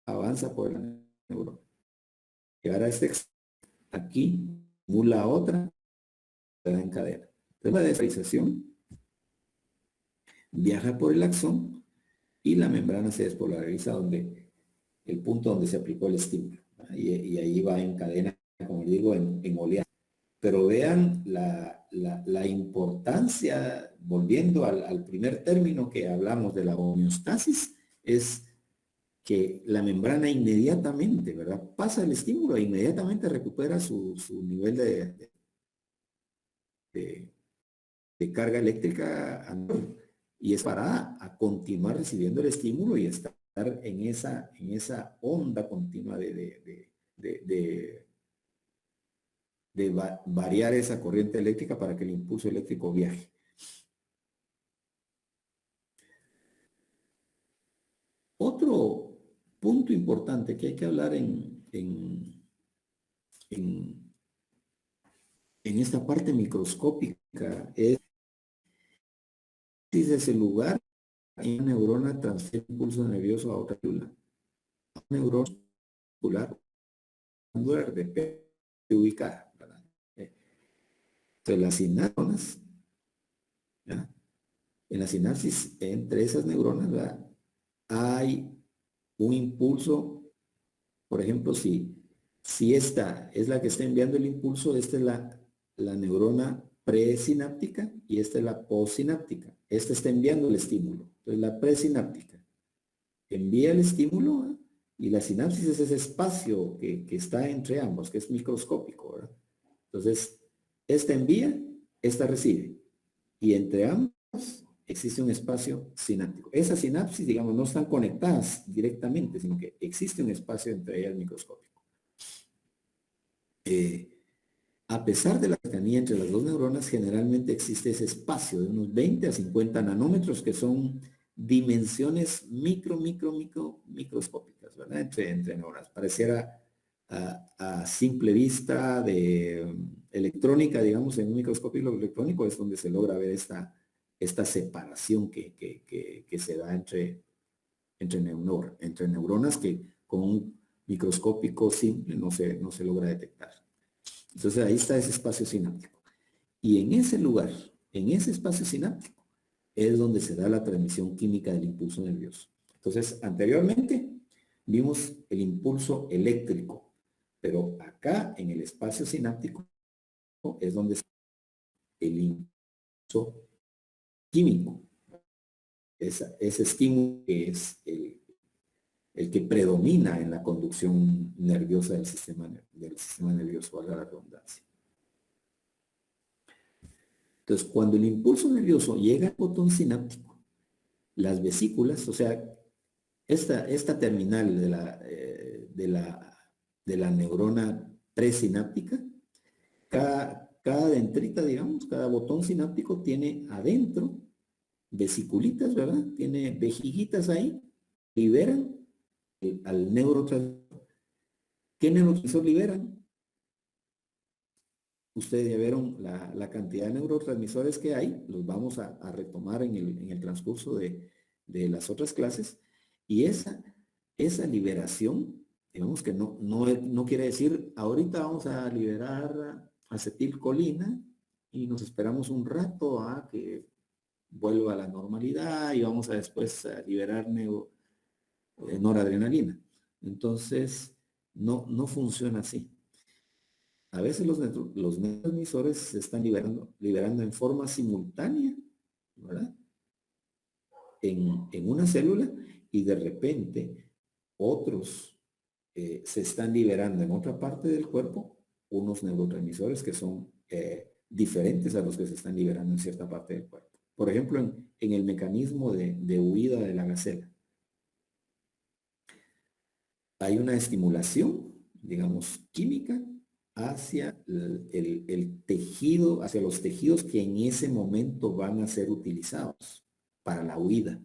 avanza por la neurona. Llegar a este aquí, acumula otra, se da en cadena. Entonces la despolarización viaja por el axón y la membrana se despolariza donde el punto donde se aplicó el estímulo. Y ahí va en cadena, como digo, en oleaje. Pero vean la importancia, volviendo al primer término que hablamos de la homeostasis, es que la membrana inmediatamente, ¿verdad? Pasa el estímulo e inmediatamente recupera su nivel de carga eléctrica anual. Y es para a continuar recibiendo el estímulo y estar en esa onda continua de variar esa corriente eléctrica para que el impulso eléctrico viaje. Otro punto importante que hay que hablar en esta parte microscópica es si desde ese lugar una neurona transfiere impulso nervioso a otra célula. Una neurona muscular ubicada, ¿verdad? Entonces las sinapsis, ¿ya? En la sinapsis entre esas neuronas, ¿verdad? Hay un impulso, por ejemplo, si esta es la que está enviando el impulso, esta es la neurona presináptica y esta es la postsináptica. Esta está enviando el estímulo. Entonces la presináptica envía el estímulo, ¿eh? Y la sinapsis es ese espacio que está entre ambos, que es microscópico, ¿verdad? Entonces, esta envía, esta recibe. Y entre ambos existe un espacio sináptico. Esas sinapsis, digamos, no están conectadas directamente, sino que existe un espacio entre ellas microscópico. A pesar de la cercanía entre las dos neuronas, generalmente existe ese espacio de unos 20 a 50 nanómetros, que son dimensiones microscópicas, ¿verdad? Entre neuronas. Pareciera a simple vista de electrónica, digamos, en un microscopio electrónico es donde se logra ver esta separación que se da entre neuronas que con un microscópico simple no se logra detectar. Entonces ahí está ese espacio sináptico. Y en ese lugar, en ese espacio sináptico, es donde se da la transmisión química del impulso nervioso. Entonces, anteriormente vimos el impulso eléctrico, pero acá en el espacio sináptico es donde se da el impulso químico. Ese estímulo que es el que predomina en la conducción nerviosa del sistema nervioso, valga la redundancia. Entonces, cuando el impulso nervioso llega al botón sináptico, las vesículas, o sea, esta terminal de la neurona presináptica, cada dendrita, digamos, cada botón sináptico tiene adentro vesiculitas, ¿verdad? Tiene vejiguitas ahí, liberan al neurotransmisor. ¿Qué neurotransmisor liberan? Ustedes ya vieron la cantidad de neurotransmisores que hay, los vamos a retomar en el transcurso de las otras clases, y esa liberación, digamos que no quiere decir, ahorita vamos a liberar acetilcolina y nos esperamos un rato a que vuelva a la normalidad y vamos a después a liberar noradrenalina. Entonces, no funciona así. A veces los neurotransmisores se están liberando en forma simultánea, ¿verdad? En una célula, y de repente otros se están liberando en otra parte del cuerpo, unos neurotransmisores que son diferentes a los que se están liberando en cierta parte del cuerpo. Por ejemplo, en el mecanismo de huida de la gacela. Hay una estimulación, digamos, química hacia el tejido, hacia los tejidos que en ese momento van a ser utilizados para la huida.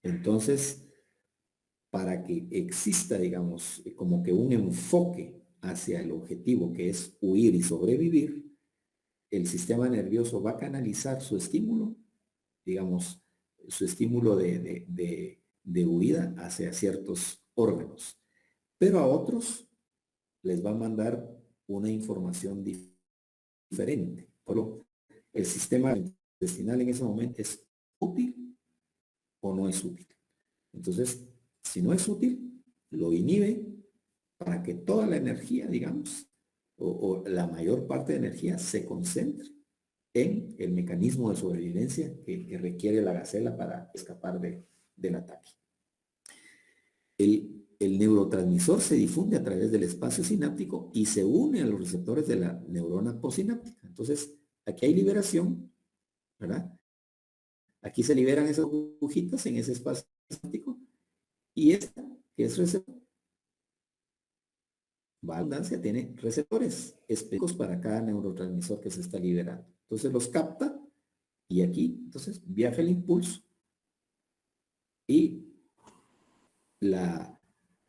Entonces, para que exista, digamos, como que un enfoque hacia el objetivo, que es huir y sobrevivir, el sistema nervioso va a canalizar su estímulo, digamos, su estímulo de huida hacia ciertos órganos. Pero a otros les va a mandar una información diferente. Pero el sistema intestinal en ese momento es útil o no es útil. Entonces, si no es útil, lo inhibe para que toda la energía, digamos, o la mayor parte de energía se concentre en el mecanismo de sobrevivencia que requiere la gacela para escapar del ataque. El neurotransmisor se difunde a través del espacio sináptico y se une a los receptores de la neurona postsináptica. Entonces, aquí hay liberación, ¿verdad? Aquí se liberan esas agujitas en ese espacio sináptico y esta, que es receptor, abundancia, tiene receptores específicos para cada neurotransmisor que se está liberando. Entonces los capta y aquí, entonces, viaja el impulso y la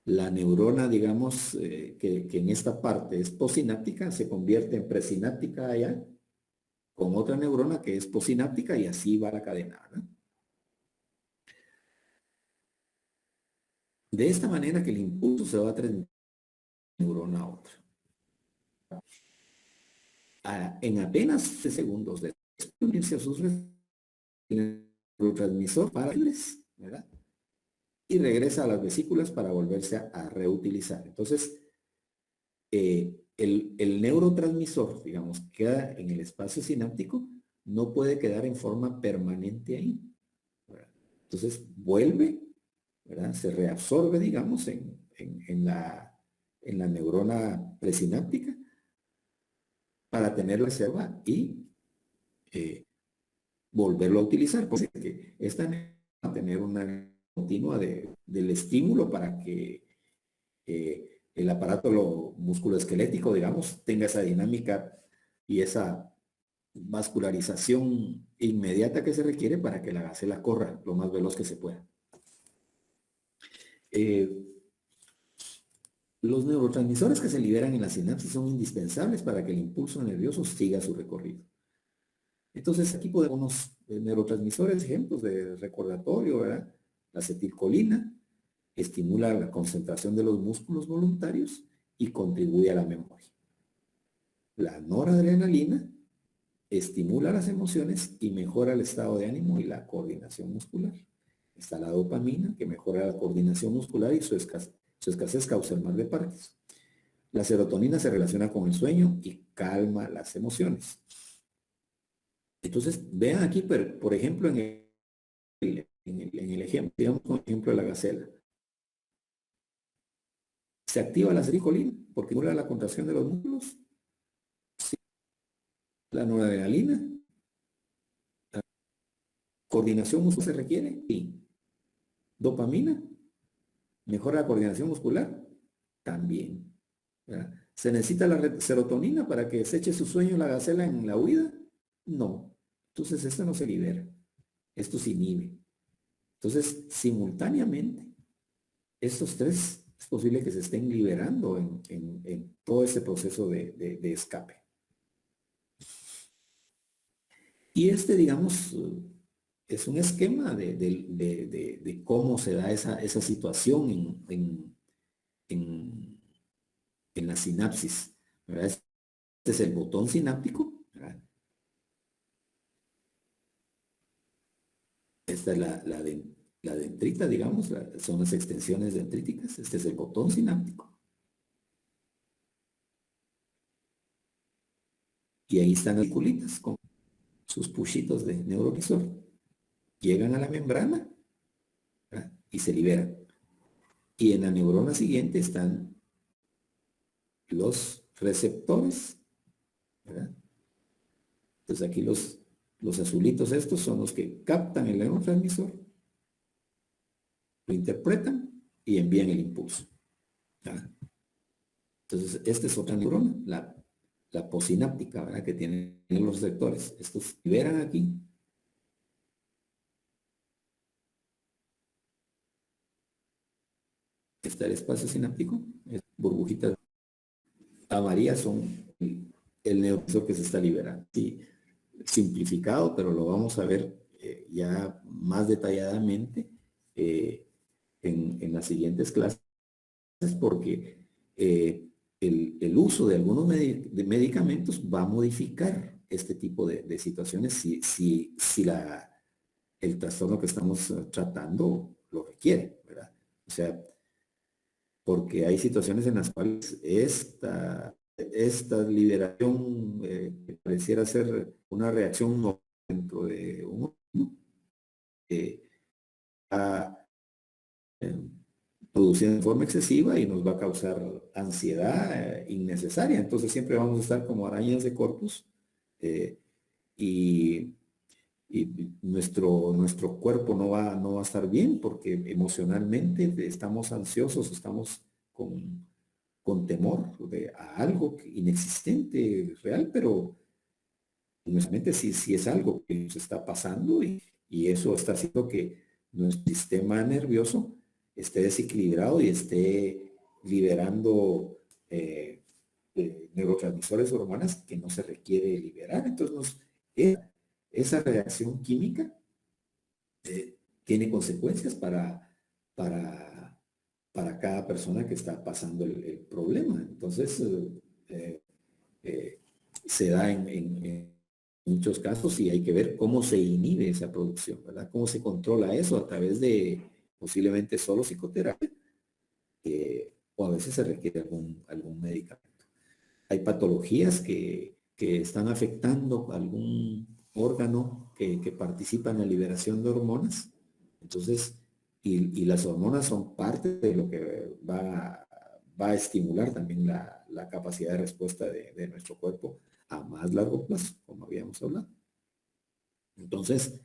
neurona, digamos, que en esta parte es postsináptica, se convierte en presináptica allá, con otra neurona que es postsináptica y así va la cadena, ¿verdad? De esta manera que el impulso se va a transmitir de una neurona a otra. En apenas 6 segundos de unirse a sus el neurotransmisor para libres, ¿verdad? Y regresa a las vesículas para volverse a reutilizar. Entonces, el neurotransmisor, digamos, queda en el espacio sináptico, no puede quedar en forma permanente ahí, ¿verdad? Entonces, vuelve, ¿verdad? Se reabsorbe, digamos, en la neurona presináptica para tener la reserva y volverlo a utilizar, porque esta va a tener una continua del estímulo para que el aparato musculoesquelético, digamos, tenga esa dinámica y esa vascularización inmediata que se requiere para que la gacela corra lo más veloz que se pueda. Los neurotransmisores que se liberan en la sinapsis son indispensables para que el impulso nervioso siga su recorrido. Entonces aquí podemos neurotransmisores, ejemplos de recordatorio, ¿verdad? La acetilcolina estimula la concentración de los músculos voluntarios y contribuye a la memoria. La noradrenalina estimula las emociones y mejora el estado de ánimo y la coordinación muscular. Está la dopamina, que mejora la coordinación muscular y su escasez causa el mal de Parkinson. La serotonina se relaciona con el sueño y calma las emociones. Entonces, vean aquí, por ejemplo, en el ejemplo, digamos, con el ejemplo de la gacela. ¿Se activa la acetilcolina porque estimula la contracción de los músculos? Sí. La noradrenalina. ¿La coordinación muscular se requiere? Sí. ¿Dopamina? ¿Mejora la coordinación muscular? También. ¿Verdad? ¿Se necesita la serotonina para que se eche su sueño la gacela en la huida? No. Entonces, esto no se libera. Esto se inhibe. Entonces, simultáneamente, estos tres es posible que se estén liberando en todo este proceso de escape. Y este, digamos, es un esquema de cómo se da esa situación en la sinapsis, ¿verdad? Este es el botón sináptico, ¿verdad? Esta es la dendrita, digamos, son las extensiones dendríticas. Este es el botón sináptico. Y ahí están las culitas con sus puchitos de neurotransmisor. Llegan a la membrana, ¿verdad? Y se liberan. Y en la neurona siguiente están los receptores, ¿verdad? Entonces aquí los azulitos estos son los que captan el neurotransmisor, lo interpretan y envían el impulso, ¿verdad? Entonces, esta es otra neurona, la postsináptica, ¿verdad? Que tienen los receptores. Estos liberan aquí. Está el espacio sináptico, es burbujitas. amarillas son el neurotransmisor que se está liberando. Sí, simplificado, pero lo vamos a ver ya más detalladamente en las siguientes clases, porque el uso de algunos de medicamentos va a modificar este tipo de situaciones si el trastorno que estamos tratando lo requiere, ¿verdad? O sea, porque hay situaciones en las cuales esta liberación que pareciera ser una reacción dentro de un va produciendo de forma excesiva y nos va a causar ansiedad innecesaria. Entonces siempre vamos a estar como arañas de corpus y nuestro cuerpo no va a estar bien porque emocionalmente estamos ansiosos, estamos con temor a algo inexistente, real, pero nuestra mente sí es algo que nos está pasando y eso está haciendo que nuestro sistema nervioso esté desequilibrado y esté liberando neurotransmisores, hormonas que no se requiere liberar. Entonces, esa reacción química tiene consecuencias para cada persona que está pasando el problema. Entonces, se da en muchos casos y hay que ver cómo se inhibe esa producción, ¿verdad? Cómo se controla eso a través de posiblemente solo psicoterapia o a veces se requiere algún medicamento. Hay patologías que están afectando algún órgano que participa en la liberación de hormonas. Entonces, y las hormonas son parte de lo que va a estimular también la capacidad de respuesta de nuestro cuerpo a más largo plazo, como habíamos hablado. Entonces,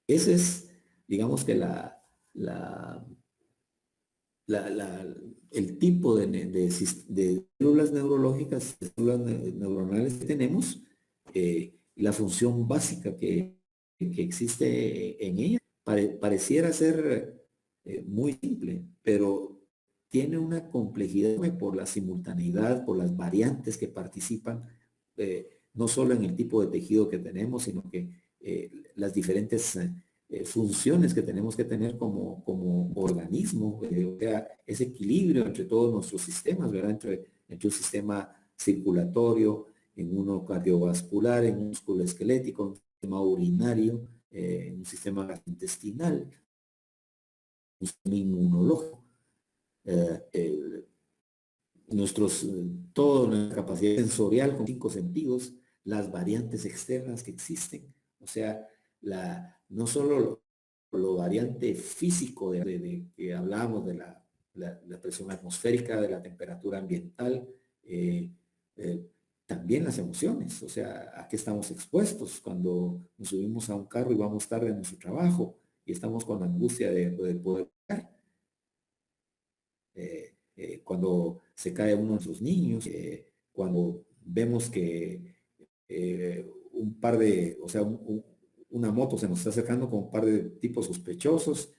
ese es, digamos que el tipo de células neurológicas, de células neuronales que tenemos, la función básica que existe en ella, pareciera ser muy simple, pero tiene una complejidad por la simultaneidad, por las variantes que participan, no solo en el tipo de tejido que tenemos, sino que las diferentes funciones que tenemos que tener como organismo, o sea, ese equilibrio entre todos nuestros sistemas, ¿verdad? Entre un sistema circulatorio, en uno cardiovascular, en un músculo esquelético, un sistema urinario, en un sistema gastrointestinal, un sistema inmunológico. Toda nuestra capacidad sensorial con 5 sentidos, las variantes externas que existen, o sea, no solo lo variante físico de que hablábamos de la presión atmosférica, de la temperatura ambiental, también las emociones, o sea, a qué estamos expuestos cuando nos subimos a un carro y vamos tarde a nuestro trabajo y estamos con la angustia de poder llegar. Cuando se cae uno de nuestros niños, cuando vemos que un par de, o sea, una moto se nos está acercando con un par de tipos sospechosos,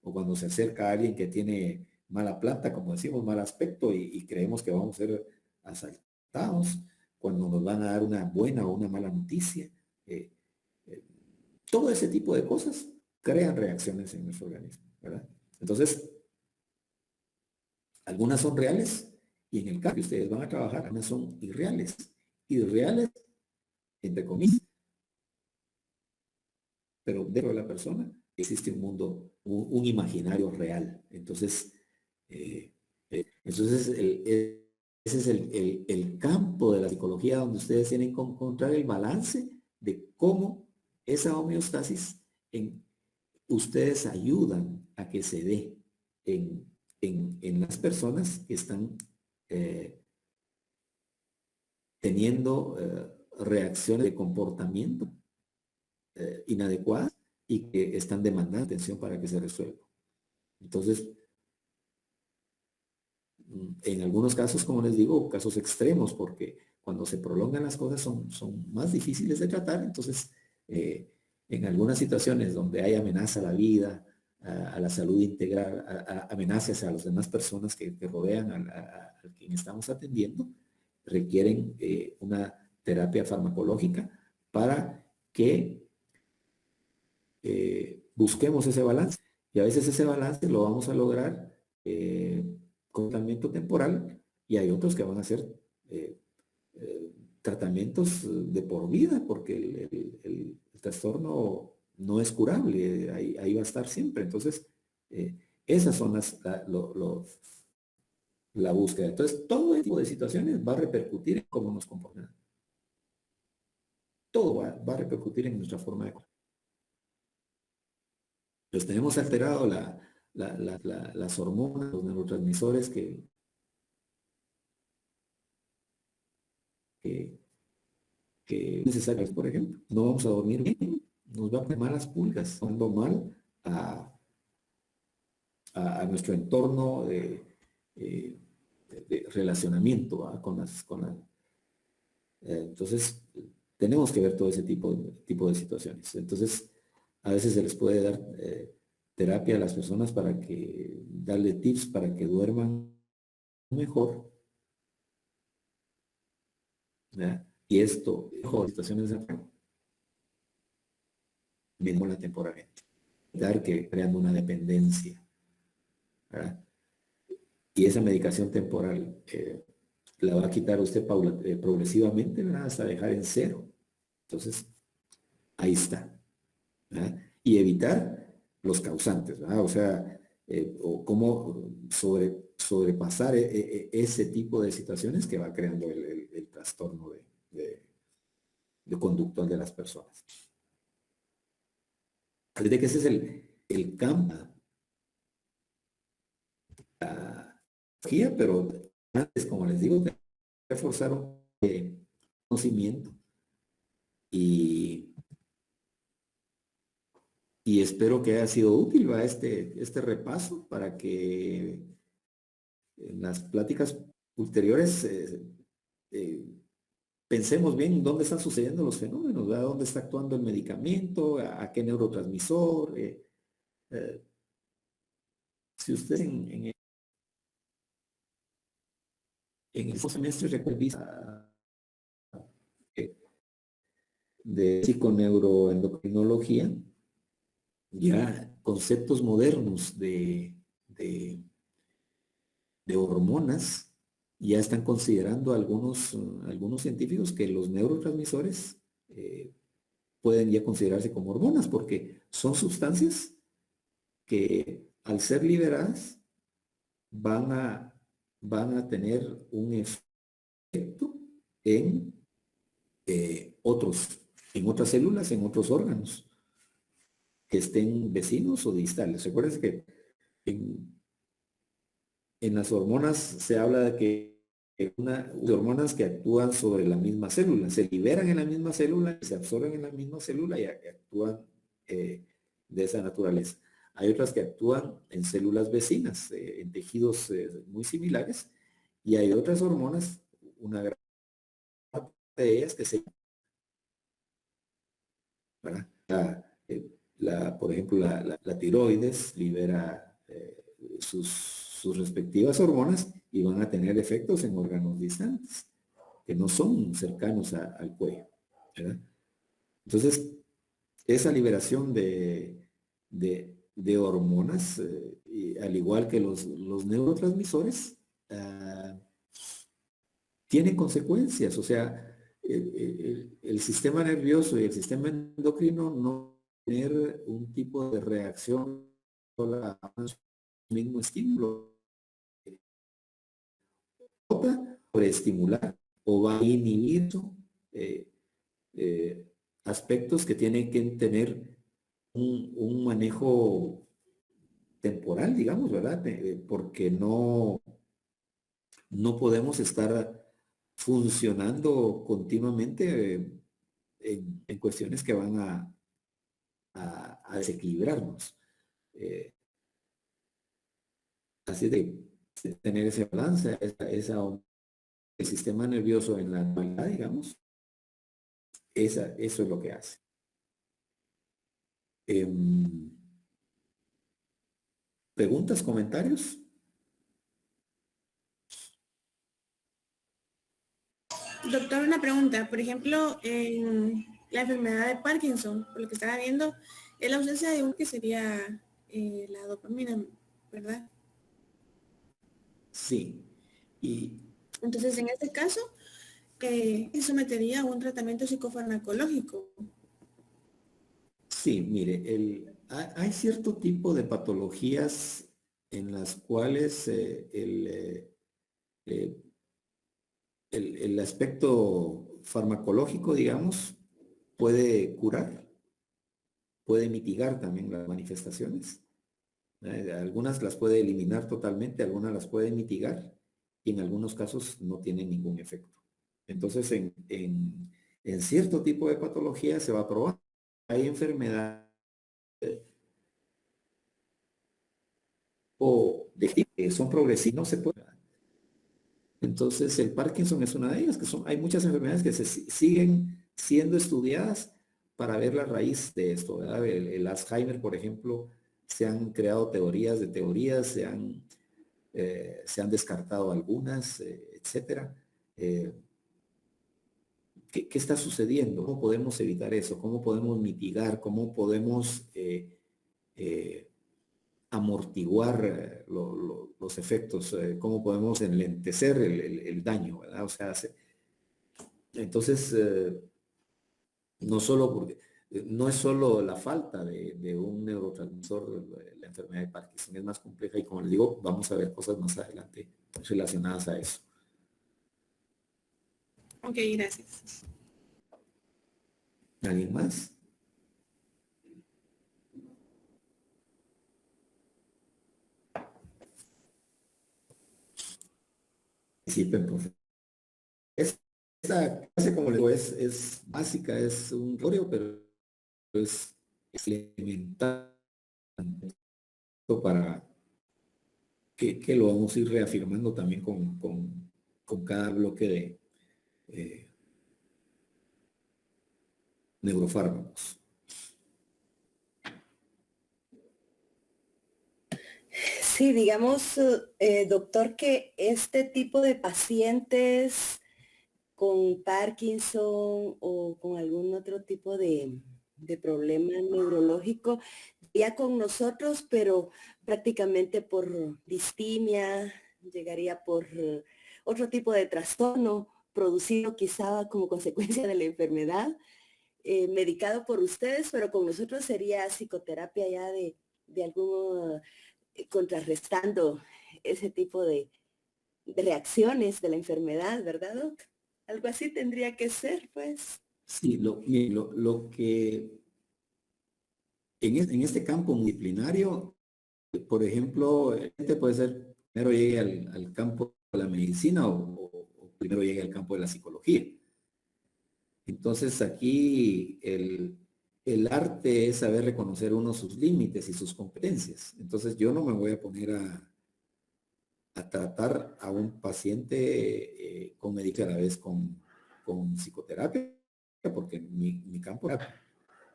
o cuando se acerca a alguien que tiene mala planta, como decimos, mal aspecto, y creemos que vamos a ser asaltados, cuando nos van a dar una buena o una mala noticia. Todo ese tipo de cosas crean reacciones en nuestro organismo, ¿verdad? Entonces, algunas son reales y en el caso que ustedes van a trabajar, algunas son irreales. Irreales, entre comillas. Pero dentro de la persona existe un mundo, un imaginario real. Entonces, ese es el campo de la psicología donde ustedes tienen que encontrar el balance de cómo esa homeostasis ustedes ayudan a que se dé en las personas que están teniendo reacciones de comportamiento inadecuadas y que están demandando atención para que se resuelva. Entonces, en algunos casos, como les digo, casos extremos, porque cuando se prolongan las cosas son más difíciles de tratar. Entonces, en algunas situaciones donde hay amenaza a la vida, a la salud integral, amenazas a las demás personas que rodean a quien estamos atendiendo, requieren una terapia farmacológica para que busquemos ese balance. Y a veces ese balance lo vamos a lograr con tratamiento temporal, y hay otros que van a ser tratamientos de por vida, porque el trastorno no es curable, ahí va a estar siempre. Entonces, esas son la búsqueda. Entonces, todo tipo de situaciones va a repercutir en cómo nos comportamos. Todo va a repercutir en nuestra forma de comportarnos. Pues tenemos alterado las hormonas, los neurotransmisores que necesarios, por ejemplo. No vamos a dormir bien, nos va a poner malas pulgas, dando mal a nuestro entorno de relacionamiento, ¿va? Entonces, tenemos que ver todo ese tipo de situaciones. Entonces, a veces se les puede dar terapia a las personas para darle tips para que duerman mejor, ¿verdad? Y esto, situaciones de enfermo, mismo la temporalmente, dar que creando una dependencia, ¿verdad? Y esa medicación temporal la va a quitar usted progresivamente, ¿verdad? Hasta dejar en cero. Entonces, ahí está, ¿verdad? Y evitar los causantes, ¿verdad? O sea, o cómo sobrepasar ese tipo de situaciones que va creando el trastorno de conducta de las personas. Así de que ese es el campo, la tecnología, pero antes, como les digo, reforzar un conocimiento y espero que haya sido útil, ¿va? Este repaso para que en las pláticas ulteriores pensemos bien dónde están sucediendo los fenómenos, ¿verdad? Dónde está actuando el medicamento, a qué neurotransmisor. Si usted en el semestre recuerda de psiconeuroendocrinología, ya conceptos modernos de hormonas, ya están considerando algunos científicos que los neurotransmisores pueden ya considerarse como hormonas, porque son sustancias que al ser liberadas van a tener un efecto en en otras células, en otros órganos que estén vecinos o distales. Recuerden que en las hormonas se habla de que de hormonas que actúan sobre la misma célula, se liberan en la misma célula, se absorben en la misma célula y actúan de esa naturaleza. Hay otras que actúan en células vecinas, en tejidos muy similares, y hay otras hormonas, una gran parte de ellas que se... ¿verdad? Por ejemplo, la tiroides libera sus respectivas hormonas y van a tener efectos en órganos distantes, que no son cercanos al cuello, ¿verdad? Entonces, esa liberación de hormonas, al igual que los neurotransmisores, tienen consecuencias. O sea, el sistema nervioso y el sistema endocrino no tener un tipo de reacción a un mismo estímulo. Por estimular o va a inhibir eh, aspectos que tienen que tener un manejo temporal, digamos, ¿verdad? Porque no podemos estar funcionando continuamente en cuestiones que van a desequilibrarnos. Así de tener ese balance, el sistema nervioso en la normalidad, digamos, eso es lo que hace. ¿Preguntas, comentarios? Doctor, una pregunta. Por ejemplo, en la enfermedad de Parkinson, por lo que estaba viendo, es la ausencia de un que sería la dopamina, ¿verdad? Sí. Y Entonces, en este caso, se sometería a un tratamiento psicofarmacológico. sí, mire, hay cierto tipo de patologías en las cuales eh, el aspecto farmacológico, digamos, puede curar, puede mitigar también las manifestaciones. Algunas las puede eliminar totalmente, algunas las puede mitigar y en algunos casos no tienen ningún efecto. Entonces, en cierto tipo de patología se va a probar. Hay enfermedades o que son progresivas, no se puede. Entonces, el Parkinson es una de ellas, hay muchas enfermedades que siguen siendo estudiadas para ver la raíz de esto, ¿verdad? El Alzheimer, por ejemplo, se han creado teorías de teorías, se han descartado algunas, etcétera. ¿Qué está sucediendo? ¿Cómo podemos evitar eso? ¿Cómo podemos mitigar? ¿Cómo podemos eh, amortiguar los efectos? ¿Cómo podemos enlentecer el daño? ¿Verdad? O sea, entonces, no solo porque no es solo la falta de un neurotransmisor, la enfermedad de Parkinson es más compleja y como les digo, vamos a ver cosas más adelante relacionadas a eso. Ok, gracias. ¿Alguien más? Sí, por favor. Esta clase, como les digo, es básica, es un coreo, pero es elemental para que lo vamos a ir reafirmando también con cada bloque de neurofármacos. Sí, digamos, doctor, que este tipo de pacientes con Parkinson o con algún otro tipo de problema neurológico, ya con nosotros, pero prácticamente por distimia, llegaría por otro tipo de trastorno producido quizá como consecuencia de la enfermedad, medicado por ustedes, pero con nosotros sería psicoterapia ya de algún, contrarrestando ese tipo de reacciones de la enfermedad, ¿verdad, Doc? Algo así tendría que ser, pues. Sí, lo que en este campo multidisciplinario, por ejemplo, este puede ser primero llegue al campo de la medicina o primero llegue al campo de la psicología. Entonces aquí el arte es saber reconocer uno sus límites y sus competencias. Entonces yo no me voy a poner a tratar a un paciente con médica a la vez con psicoterapia, porque mi campo es.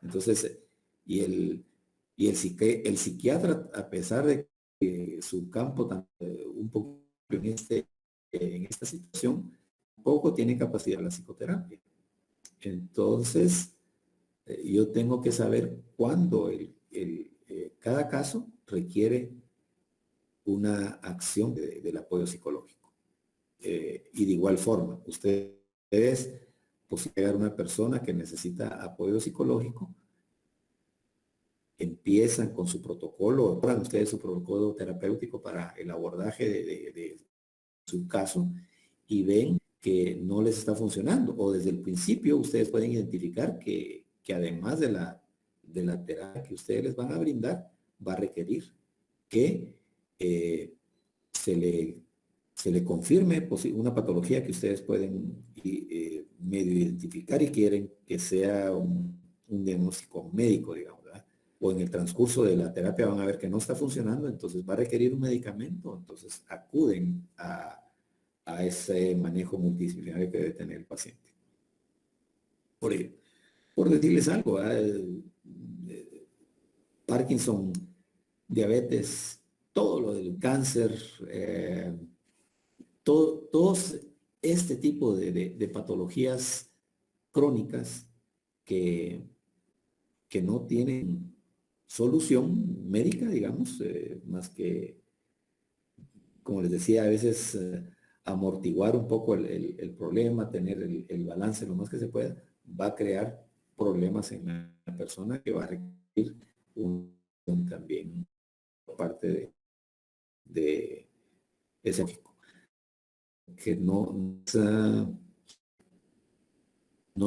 Entonces, y el, el psiquiatra, a pesar de que su campo un poco en esta situación, poco tiene capacidad la psicoterapia. Entonces, yo tengo que saber cuándo cada caso requiere una acción del apoyo psicológico. Y de igual forma, ustedes, pues llegar una persona que necesita apoyo psicológico, empiezan con su protocolo, elaboran ustedes su protocolo terapéutico para el abordaje de su caso y ven que no les está funcionando. O desde el principio ustedes pueden identificar que además de la terapia que ustedes les van a brindar, va a requerir que se le confirme una patología que ustedes pueden medio identificar y quieren que sea un diagnóstico médico, digamos, ¿verdad? O en el transcurso de la terapia van a ver que no está funcionando, entonces va a requerir un medicamento, entonces acuden a ese manejo multidisciplinario que debe tener el paciente. Por decirles algo, Parkinson, diabetes, todo lo del cáncer, todos este tipo de patologías crónicas que no tienen solución médica, digamos, más que, como les decía, a veces amortiguar un poco el problema, tener el balance lo más que se pueda, va a crear problemas en la persona que va a requerir también por parte de ese que no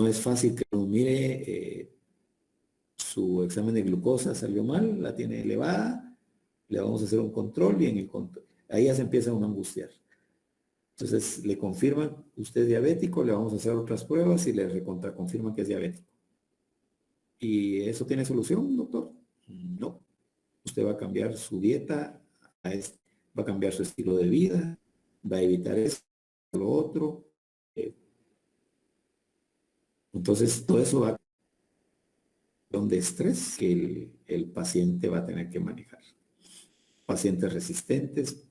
es fácil que uno mire su examen de glucosa salió mal, la tiene elevada, le vamos a hacer un control y en el control, ahí ya se empieza uno a angustiar. Entonces le confirman, usted es diabético, le vamos a hacer otras pruebas y le recontraconfirman que es diabético. ¿Y eso tiene solución, doctor? No. Usted va a cambiar su dieta, va a cambiar su estilo de vida, va a evitar esto, lo otro. Entonces todo eso va de estrés que el paciente va a tener que manejar. Pacientes resistentes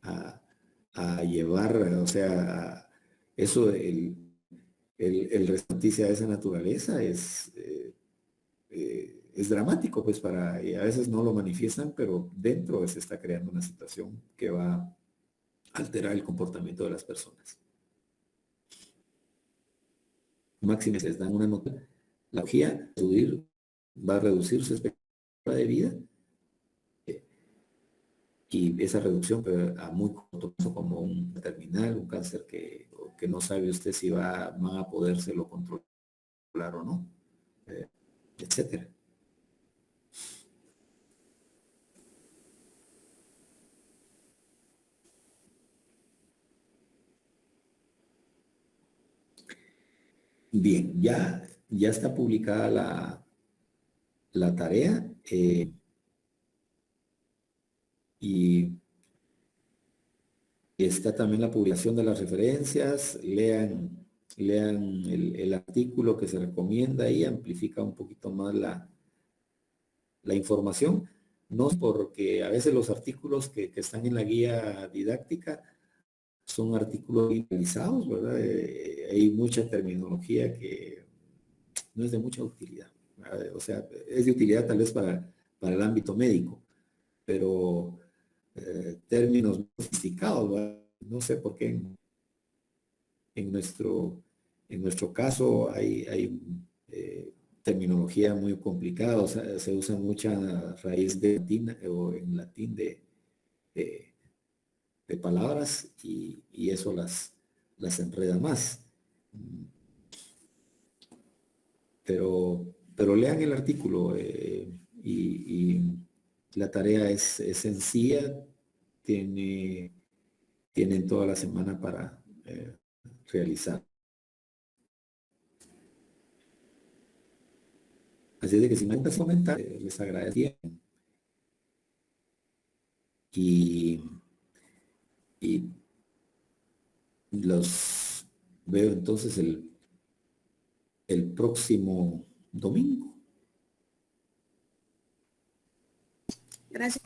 a llevar, o sea, eso, el resistir a esa naturaleza es dramático, pues y a veces no lo manifiestan, pero dentro se está creando una situación que va a alterar el comportamiento de las personas. Máxime les dan una nota. La cirugía va a reducir su expectativa de vida y esa reducción a muy corto plazo, como un terminal, un cáncer que no sabe usted si van a podérselo controlar o no, etcétera. Bien, ya está publicada la tarea y está también la publicación de las referencias. Lean el artículo que se recomienda y amplifica un poquito más la información. No porque a veces los artículos que están en la guía didáctica son artículos utilizados, ¿verdad? Hay mucha terminología que no es de mucha utilidad, ¿verdad? O sea, es de utilidad tal vez para el ámbito médico, pero términos sofisticados, ¿verdad? No sé por qué en nuestro caso hay terminología muy complicada, o sea, se usa mucha raíz de latina o en latín de palabras y eso las enreda más. Pero lean el artículo y la tarea es sencilla, tienen toda la semana para realizar. Así de que si no hay comentar, les agradecería. Y los veo entonces el próximo domingo. Gracias.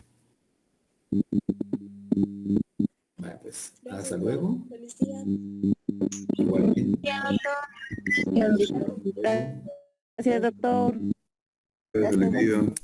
Vale, pues, hasta luego. Feliz día. Igualmente. Gracias, doctor. Feliz día.